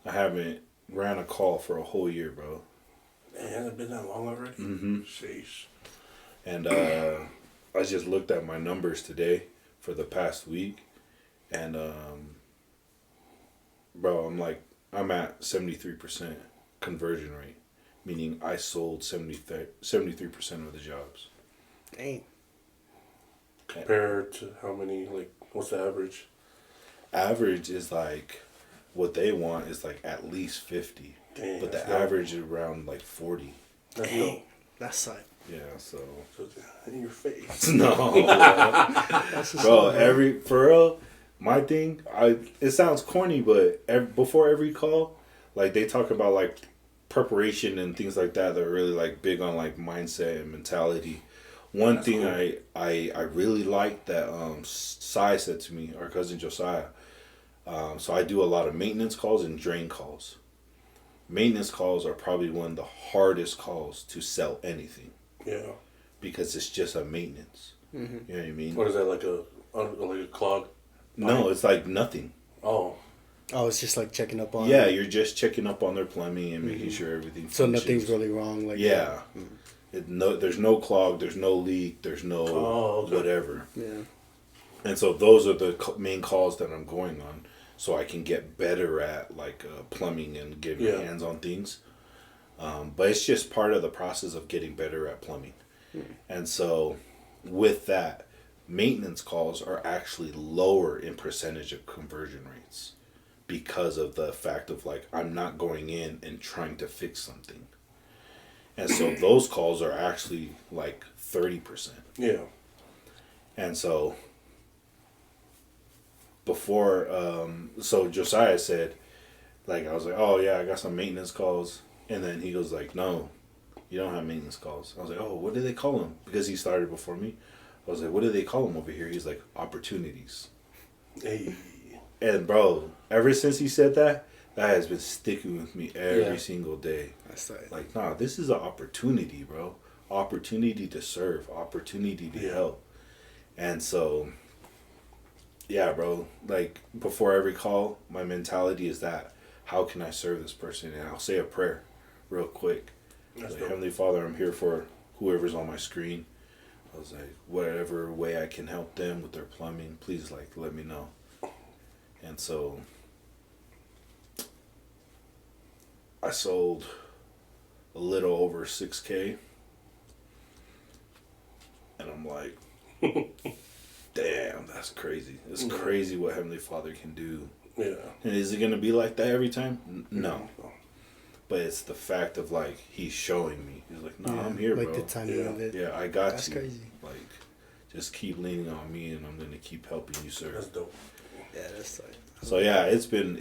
I haven't ran a call for a whole year, bro. Man, has it been that long already? Mm-hmm. Sheesh. And I just looked at my numbers today for the past week, and bro, I'm at 73% conversion rate, meaning I sold 73% of the jobs. Dang. Compared to how many, like, what's the average? Average is like, what they want is like at least 50, Dang, but the that's dope. average is around like 40. That's Dang. dope. That's tight. Yeah, so So it's in your face. no, That's what's bro. up, man. For real, my thing. It sounds corny, but before every call, like they talk about like preparation and things like that. They're really like big on like mindset and mentality. One That's thing cool. I really like that Sai said to me, our cousin Josiah. So I do a lot of maintenance calls and drain calls. Maintenance calls are probably one of the hardest calls to sell anything Yeah. because it's just a maintenance. Mm-hmm. You know what I mean? What is that, like a clog? No, it's like nothing. Oh. Oh, it's just like checking up on. Yeah, you're just checking up on their plumbing and making sure everything So functions. nothing's really wrong. Like Yeah. There's no clog, there's no leak, there's no okay. whatever. Yeah. And so those are the main calls that I'm going on, so I can get better at like plumbing and getting my hands on things. But it's just part of the process of getting better at plumbing. And so with that, maintenance calls are actually lower in percentage of conversion rates because of the fact of like I'm not going in and trying to fix something. And so those calls are actually like 30%. Yeah. And so before, so Josiah said, like, I was like, oh yeah, I got some maintenance calls. And then he goes like, no, you don't have maintenance calls. I was like, oh, what do they call them? Because he started before me. I was like, what do they call them over here? He's like, opportunities. Hey. And bro, ever since he said that, that has been sticking with me every Yeah. single day. That's tight. Like, nah, this is an opportunity, bro. Opportunity to serve, opportunity to help. And so, yeah, bro, like, before every call, my mentality is that, how can I serve this person? And I'll say a prayer real quick. That's Like, dope. Heavenly Father, I'm here for whoever's on my screen. I was like, whatever way I can help them with their plumbing, please, like, let me know. And so, I sold a little over 6K. And I'm like, damn, that's crazy. It's crazy what Heavenly Father can do. Yeah. And is it going to be like that every time? No. But it's the fact of like, he's showing me. He's like, no, I'm here, like bro. the timing Yeah. of it. Yeah, I got That's you. crazy. Like, just keep leaning on me and I'm going to keep helping you, That's sir. dope. Yeah, that's tight. So yeah, it's been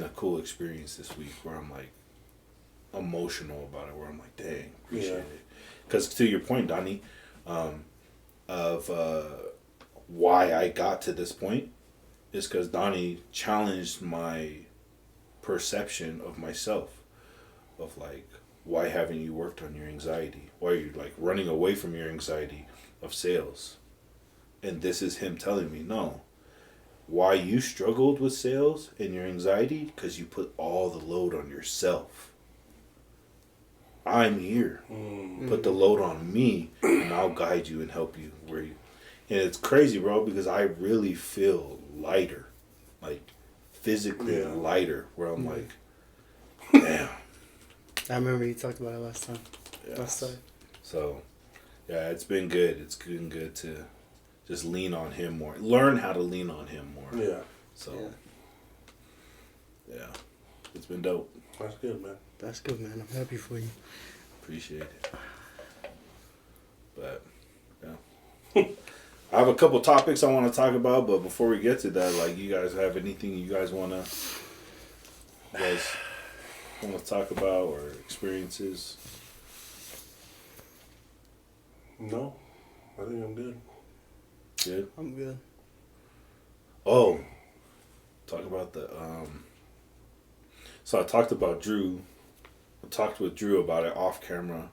a cool experience this week where I'm like emotional about it, where I'm like, dang, appreciate Yeah. it. Because to your point, Donnie, of why I got to this point is because Donnie challenged my perception of myself, of like, why haven't you worked on your anxiety? Why are you like running away from your anxiety of sales? And this is him telling me, no. Why you struggled with sales and your anxiety? Because you put all the load on yourself. I'm here. Put the load on me, and I'll guide you and help you where you. And it's crazy, bro, because I really feel lighter, like physically lighter. Where I'm like, damn. I remember you talked about it last time. Yeah. That's tight. So, yeah, it's been good. It's been good to just lean on him more. Learn how to lean on him more. Yeah. So, yeah, it's been dope. That's good, man. That's good, man. I'm happy for you. Appreciate it. But, yeah. I have a couple topics I want to talk about, but before we get to that, like, you guys have anything you guys want to talk about or experiences? No, I think I'm good. Good? I'm good. Oh, talk about the, So I talked about Drew. I talked with Drew about it off camera.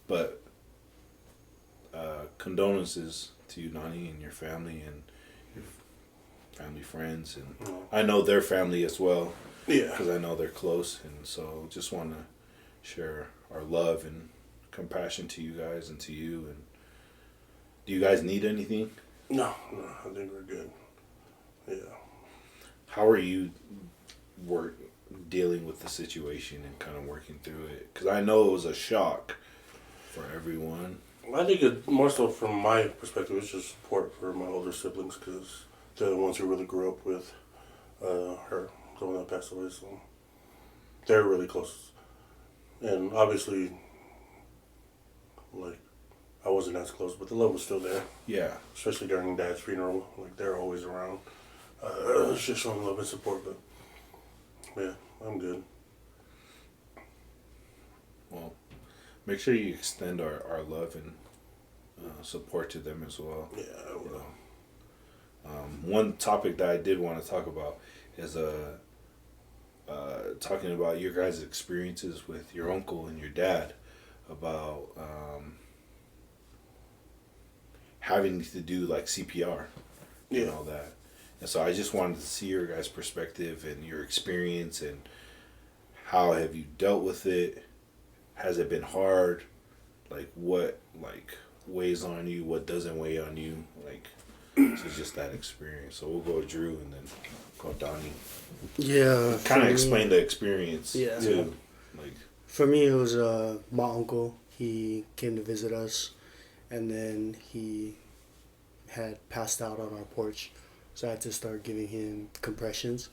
But condolences to you, Nani, and your family and your family friends, and I know their family as well. Yeah. Because I know they're close, and so just want to share our love and compassion to you guys and to you. And do you guys need anything? No, I think we're good. Yeah. How are you dealing with the situation and kind of working through it? Because I know it was a shock for everyone. I think it more so from my perspective, it's just support for my older siblings because they're the ones who really grew up with her, the one that passed away. So they're really close, and obviously, like I wasn't as close, but the love was still there. Yeah. Especially during Dad's funeral, like they're always around, just showing love and support. But yeah, I'm good. Well, make sure you extend our love and support to them as well. Yeah, I will. You know. One topic that I did want to talk about is talking about your guys' experiences with your uncle and your dad about having to do like CPR and all that. And so I just wanted to see your guys' perspective and your experience and how have you dealt with it? Has it been hard? Like what weighs on you? What doesn't weigh on you? Like so just that experience. So we'll go with Drew and then go Donnie. Yeah. Kind of explain the experience Yeah. too. Like For me, it was my uncle. He came to visit us, and then he had passed out on our porch, so I had to start giving him compressions.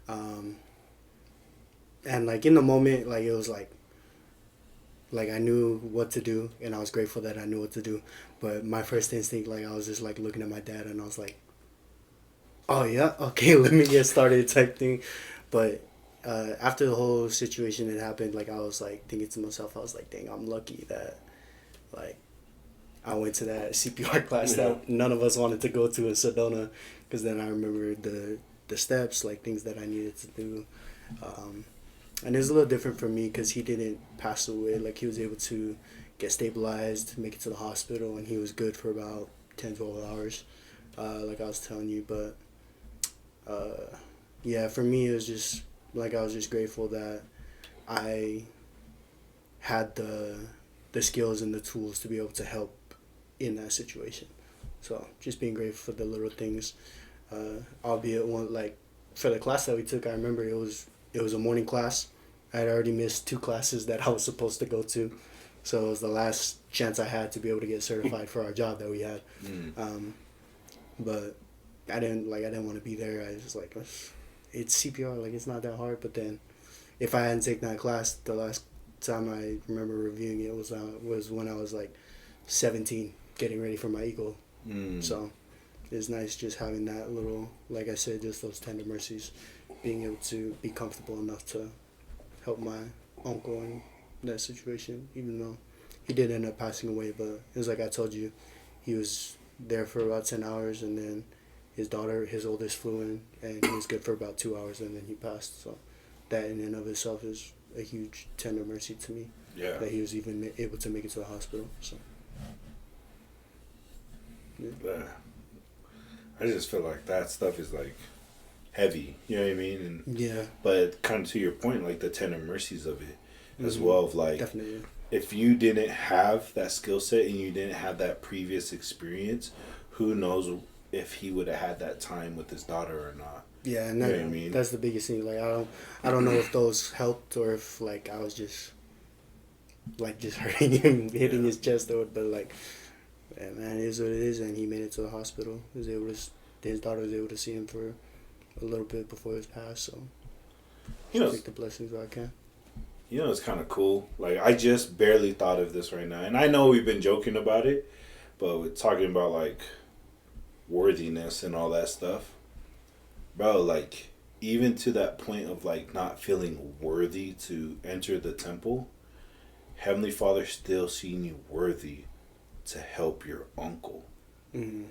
And like in the moment, like it was like I knew what to do, and I was grateful that I knew what to do. But my first instinct, like I was just like looking at my dad, and I was like, "Oh yeah, okay, let me get started," type thing. But after the whole situation had happened, like I was like thinking to myself, I was like, "Dang, I'm lucky that like I went to that CPR class that none of us wanted to go to in Sedona," because then I remembered the steps, like things that I needed to do. And it was a little different for me because he didn't pass away. Like he was able to get stabilized, make it to the hospital, and he was good for about 10, 12 hours, like I was telling you. But yeah, for me, it was just like I was just grateful that I had the skills and the tools to be able to help in that situation. So just being grateful for the little things, albeit one like for the class that we took. I remember it was a morning class. I had already missed 2 classes that I was supposed to go to, so it was the last chance I had to be able to get certified for our job that we had. But I didn't want to be there. I was just like, it's CPR, like it's not that hard. But then, if I hadn't taken that class, the last time I remember reviewing it was when I was like 17, getting ready for my Eagle. So it's nice just having that little, like I said, just those tender mercies, being able to be comfortable enough to help my uncle in that situation, even though he did end up passing away. But it was like I told you, he was there for about 10 hours, and then his daughter, his oldest, flew in, and he was good for about 2 hours, and then he passed. So that in and of itself is a huge tender mercy to me. Yeah. That he was even able to make it to the hospital. So. Yeah. I just feel like that stuff is like heavy, you know what I mean? And yeah. But kind of to your point, like the tender mercies of it as well. Of like, definitely. If you didn't have that skill set and you didn't have that previous experience, who knows if he would have had that time with his daughter or not? Yeah, and you know what I mean? That's the biggest thing. Like I don't know if those helped or if like I was just hurting him, hitting his chest, or but like. Yeah, man, it is what it is, and he made it to the hospital. His daughter was able to see him for a little bit before his pass, so take the blessings where I can. You know, it's kind of cool. Like, I just barely thought of this right now, and I know we've been joking about it, but we're talking about like worthiness and all that stuff, bro. Like, even to that point of like not feeling worthy to enter the temple, Heavenly Father still seeing you worthy to help your uncle. Mm-hmm.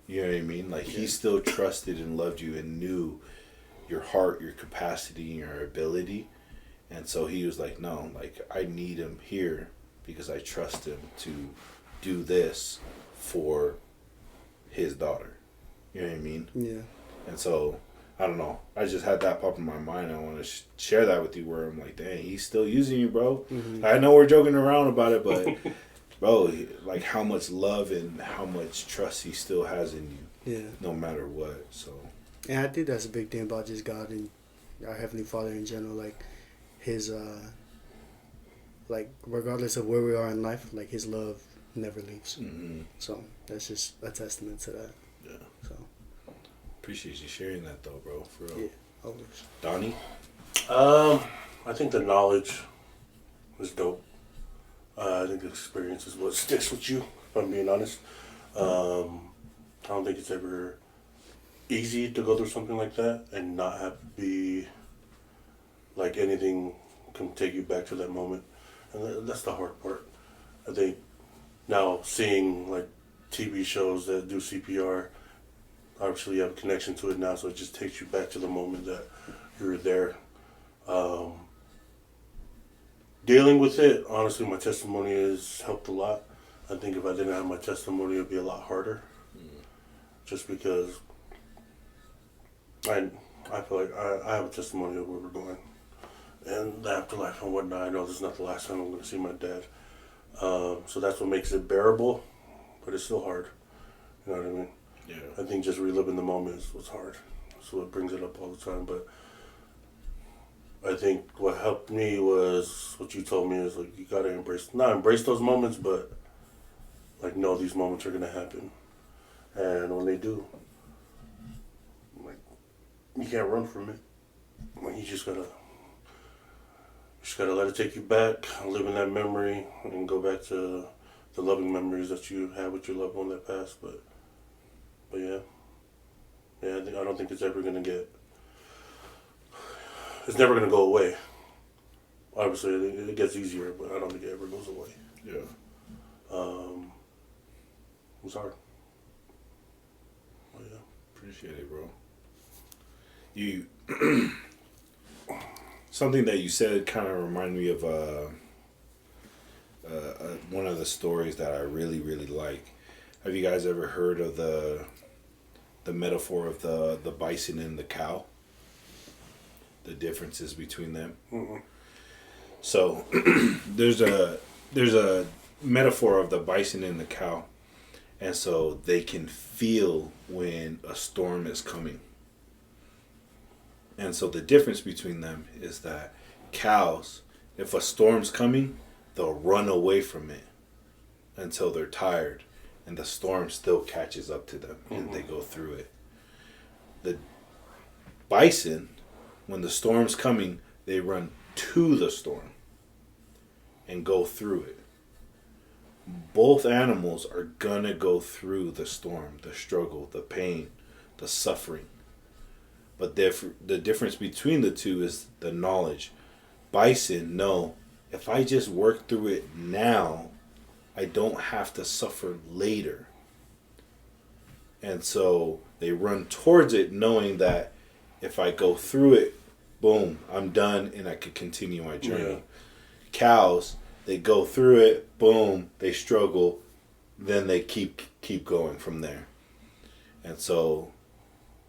You know what I mean? Like, he still trusted and loved you and knew your heart, your capacity, and your ability. And so he was like, no, like I need him here because I trust him to do this for his daughter. You know what I mean? Yeah. And so, I don't know. I just had that pop in my mind. I want to share that with you where I'm like, dang, he's still using you, bro. Mm-hmm. I know we're joking around about it, but, bro, like how much love and how much trust he still has in you. Yeah. No matter what, so. And I think that's a big thing about just God and our Heavenly Father in general. Like, his, like, regardless of where we are in life, like, his love never leaves. Mm-hmm. So, that's just a testament to that. Yeah. So. Appreciate you sharing that, though, bro. For real. Yeah, always. Donnie? I think the knowledge is dope. I think the experience is what sticks with you, if I'm being honest. I don't think it's ever easy to go through something like that and not have to be like anything can take you back to that moment. And that's the hard part. I think now seeing like TV shows that do CPR, obviously you have a connection to it now, so it just takes you back to the moment that you were there. Dealing with it, honestly, my testimony has helped a lot. I think if I didn't have my testimony, it would be a lot harder. Just because I feel like I have a testimony of where we're going. And the afterlife and whatnot, I know this is not the last time I'm going to see my dad. So that's what makes it bearable, but it's still hard. You know what I mean? Yeah. I think just reliving the moment is what's hard. So it brings it up all the time. But I think what helped me was what you told me is like you gotta not embrace those moments, but like know these moments are gonna happen. And when they do, like you can't run from it. Like you just gotta let it take you back, live in that memory, and go back to the loving memories that you had with your loved one that passed. But yeah, I don't think it's ever gonna get. It's never gonna go away. Obviously, it gets easier, but I don't think it ever goes away. Yeah. It's hard. But yeah. Appreciate it, bro. You something that you said kind of reminded me of one of the stories that I really, really like. Have you guys ever heard of the metaphor of the bison and the cow? The differences between them. Mm-mm. So there's a metaphor of the bison and the cow, and so they can feel when a storm is coming. And so the difference between them is that cows, if a storm's coming, they'll run away from it until they're tired, and the storm still catches up to them, and they go through it. The bison, when the storm's coming, they run to the storm and go through it. Both animals are gonna go through the storm, the struggle, the pain, the suffering. But the difference between the two is the knowledge. Bison know, if I just work through it now, I don't have to suffer later. And so they run towards it knowing that if I go through it, boom, I'm done and I could continue my journey. Yeah. Cows, they go through it, boom, they struggle, then they keep going from there. And so,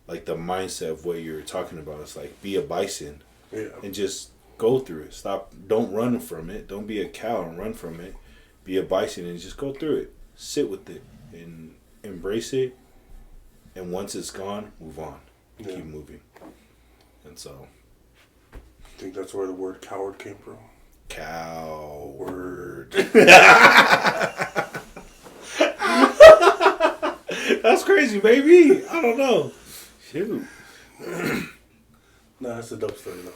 like the mindset of what you're talking about, is like be a bison and just go through it. Don't run from it. Don't be a cow and run from it. Be a bison and just go through it. Sit with it and embrace it. And once it's gone, move on. Keep moving. And so, I think that's where the word coward came from. Coward. That's crazy, baby. I don't know. Shoot. No, that's a dope story though.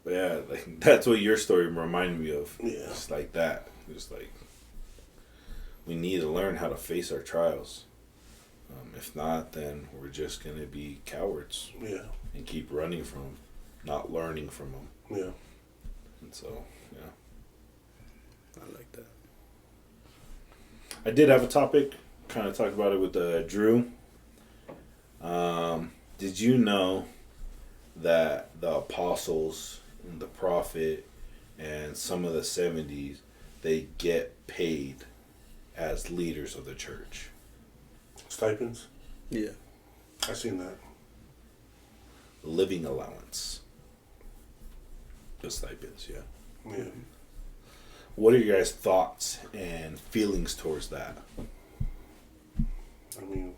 But yeah, like that's what your story reminded me of. Yeah. It's like that. It's like we need to learn how to face our trials. If not, then we're just gonna be cowards. Yeah. And keep running from them, not learning from them. Yeah. And so, yeah. I like that. I did have a topic. Kind of talked about it with Drew. Did you know that the apostles and the prophet and some of the 70s, they get paid as leaders of the church. Stipends? Yeah. I seen that. Living allowance. The stipends, yeah. Yeah. What are your guys' thoughts and feelings towards that? I mean,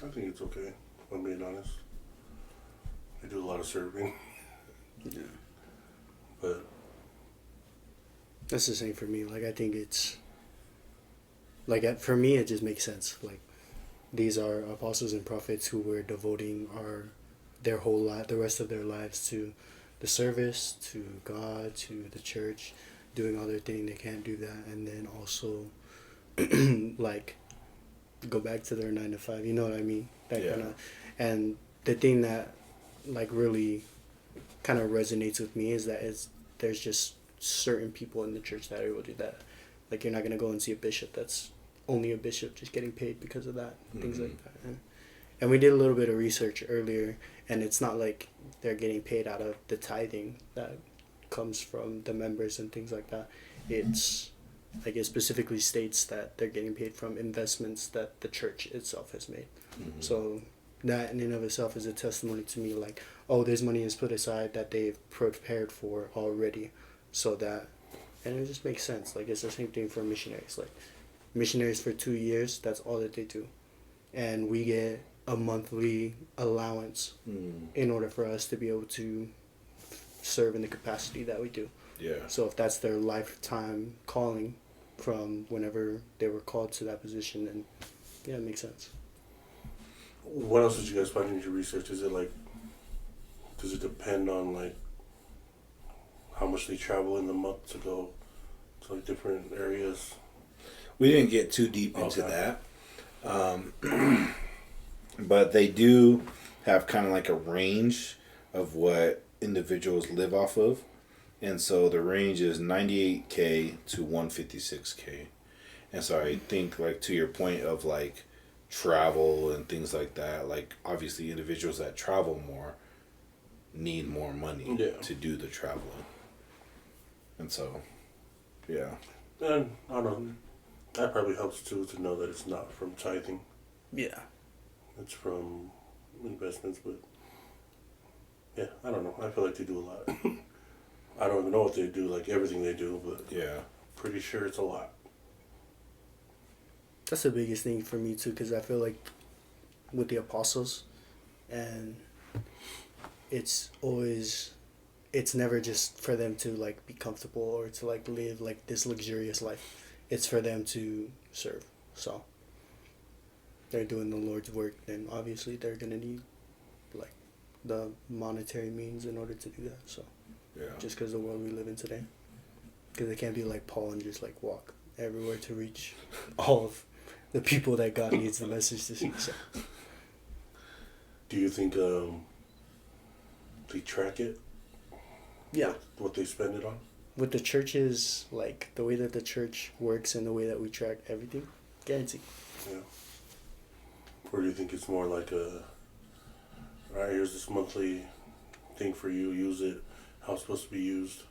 I think it's okay, if I'm being honest. I do a lot of serving, Yeah. but That's the same for me. Like, I think it's for me, it just makes sense. Like, these are apostles and prophets who were devoting their whole life, the rest of their lives, to the service, to God, to the church, doing all their thing. They can't do that, and then also like go back to their 9 to 5. You know what I mean? That Yeah. kind of. And the thing that like really kind of resonates with me is that there's just certain people in the church that are able to do that. Like, you're not gonna go and see a bishop that's only a bishop just getting paid because of that, things like that. And we did a little bit of research earlier, and it's not like they're getting paid out of the tithing that comes from the members and things like that. It's like, it specifically states that they're getting paid from investments that the church itself has made. So that in and of itself is a testimony to me, like, oh, this money is put aside that they've prepared for already, so that, and it just makes sense. Like, it's the same thing for missionaries. Like, missionaries for 2 years, that's all that they do, and we get a monthly allowance in order for us to be able to serve in the capacity that we do. Yeah. So if that's their lifetime calling from whenever they were called to that position, then yeah, it makes sense. what else did you guys find in your research? Is it like, does it depend on like how much they travel in the month to go to like different areas? We didn't get too deep into Okay. that. But they do have kind of like a range of what individuals live off of. And so the range is 98K to 156K. And so I think, like, to your point of like travel and things like that, like, obviously individuals that travel more need more money Yeah. to do the traveling. And so, yeah. And I don't know, that probably helps too, to know that it's not from tithing. Yeah. It's from investments, but yeah, I don't know. I feel like they do a lot. I don't even know if they do like everything they do, but Yeah. pretty sure it's a lot. That's the biggest thing for me too, because I feel like with the apostles, and it's never just for them to like be comfortable or to like live like this luxurious life. It's for them to serve. So they're doing the Lord's work, then obviously they're gonna need like the monetary means in order to do that. So Yeah. just because the world we live in today, because they can't be like Paul and just like walk everywhere to reach all of the people that God needs the message to see. So Do you think they track it? yeah, What they spend it on? with the churches, like the way that the church works and the way that we track everything, guaranteed. Yeah. Or do you think it's more like a, all right, here's this monthly thing for you, use it how it's supposed to be used,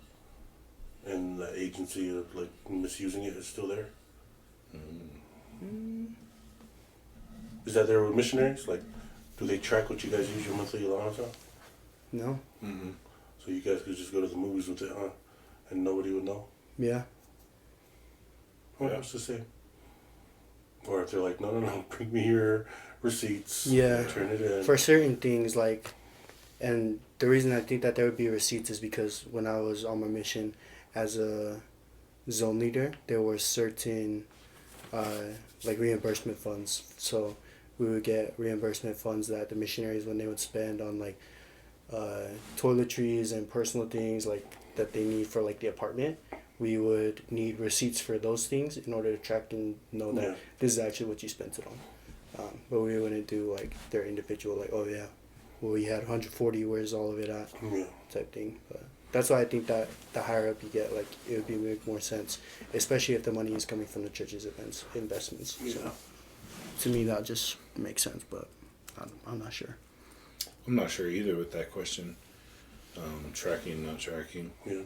and the agency of like misusing it is still there? Is that there with missionaries? Like, do they track what you guys use your monthly allowance on? No, Mm-hmm. So you guys could just go to the movies with it, huh? And nobody would know? yeah, Oh, Yeah. it's the same. Or if they're like, no, bring me your receipts. Yeah. Turn it in. for certain things, like, and the reason I think that there would be receipts is because when I was on my mission as a zone leader, there were certain like reimbursement funds. So we would get reimbursement funds that the missionaries, when they would spend on like toiletries and personal things like that they need for like the apartment, we would need receipts for those things in order to track and know that Yeah. this is actually what you spent it on. But we wouldn't do like their individual, like, oh yeah, well, we had 140, where's all of it at, Yeah. type thing. But that's why I think that the higher up you get, like, it would make more sense, especially if the money is coming from the church's investments. Yeah. So to me that just makes sense, but I'm not sure. I'm not sure either with that question. Tracking, not tracking. Yeah.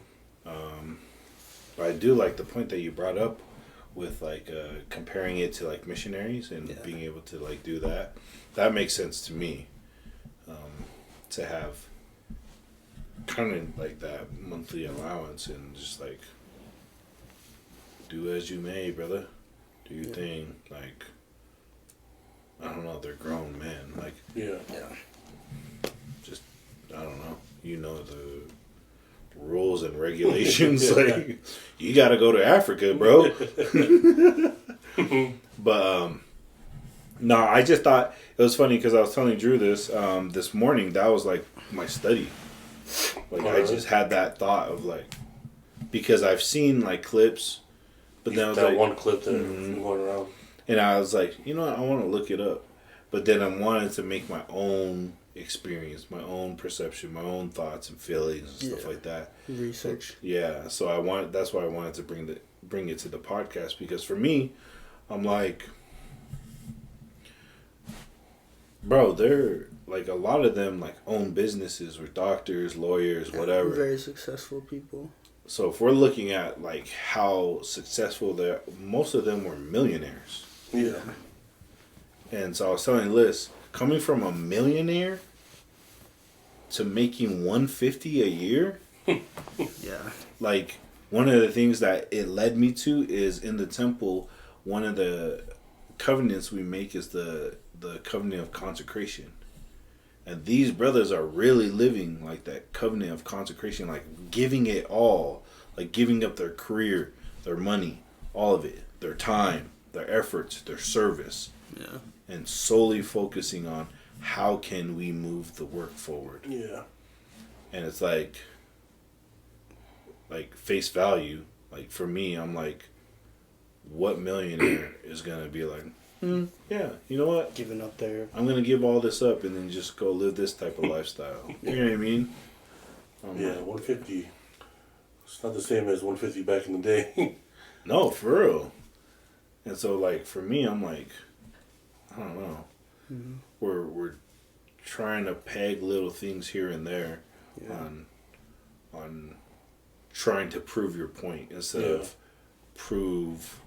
But I do like the point that you brought up with like comparing it to like missionaries and being able to like do that. That makes sense to me. To have kind of like that monthly allowance and just like do as you may, brother. Do your thing. Like, I don't know, they're grown men. Like, Yeah. just, I don't know. You know the rules and regulations. Like, you gotta go to Africa, bro. But, no, I just thought it was funny because I was telling Drew this morning. That was like my study. Like, I just had that thought of like, because I've seen like clips, but then I was that like, one clip that going around. and I was like, you know what, I want to look it up. But then I wanted to make my own experience, my own perception, my own thoughts and feelings and stuff like that. Research. Yeah, so that's why I wanted to bring it to the podcast, because for me, I'm like, bro, they're like, a lot of them like own businesses or doctors, lawyers, whatever. Very successful people. So if we're looking at like how successful they're, most of them were millionaires. Yeah. And so I was telling Liz, coming from a millionaire to making $150 a year, Yeah. like one of the things that it led me to is in the temple, one of the covenants we make is the covenant of consecration. And these brothers are really living like that covenant of consecration, like giving it all, like giving up their career, their money, all of it, their time, their efforts, their service. Yeah. And solely focusing on how can we move the work forward. Yeah. And it's like face value, like for me, I'm like, what millionaire is gonna be like, yeah, you know what? Giving up their... I'm gonna give all this up and then just go live this type of lifestyle. You know what I mean? Yeah, 150. It's not the same as 150 back in the day. No, for real. And so like for me, I'm like, I don't know. Mm-hmm. We're trying to peg little things here and there on trying to prove your point instead of prove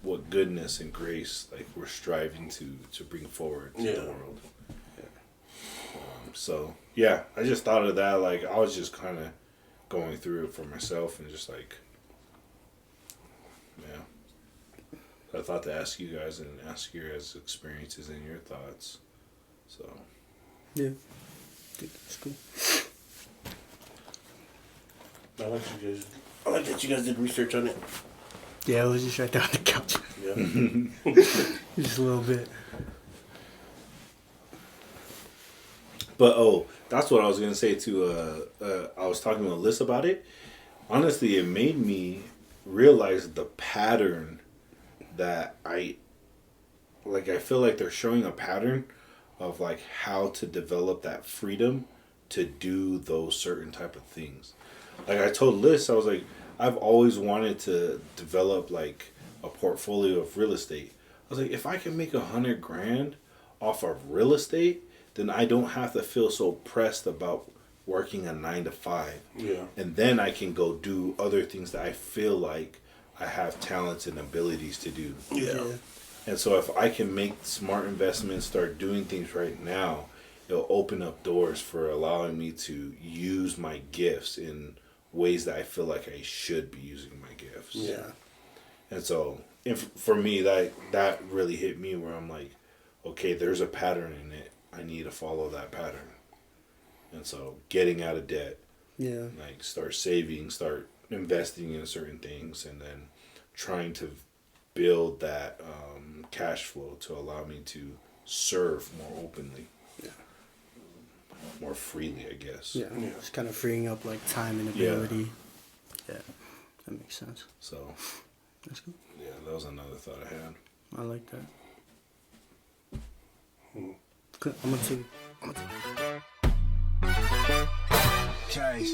what goodness and grace like we're striving to bring forward to the world. So yeah, I just thought of that. Like I was just kind of going through it for myself and just like, yeah. I thought to ask you guys and ask your guys' experiences and your thoughts. So Yeah. That's cool. I like that you guys did research on it. Yeah, it was just right there on the couch. Yeah. Just a little bit. But that's what I was gonna say to I was talking with Liz about it. Honestly, it made me realize the pattern that I feel like they're showing a pattern of like how to develop that freedom to do those certain type of things. Like I told Liz, I was like, I've always wanted to develop like a portfolio of real estate. I was like, if I can make $100,000 off of real estate, then I don't have to feel so pressed about working a 9 to 5. Yeah. And then I can go do other things that I feel like I have talents and abilities to do. Yeah. And so if I can make smart investments, start doing things right now, it'll open up doors for allowing me to use my gifts in ways that I feel like I should be using my gifts. Yeah. And so for me, that really hit me where I'm like, okay, there's a pattern in it. I need to follow that pattern. And so getting out of debt, like start saving, start investing in certain things, and then trying to build that cash flow to allow me to serve more openly, more freely, I guess. Yeah. It's kind of freeing up like time and ability. Yeah. That makes sense. So That's cool. yeah, that was another thought I had. I like that. Good. I'm gonna take. Change.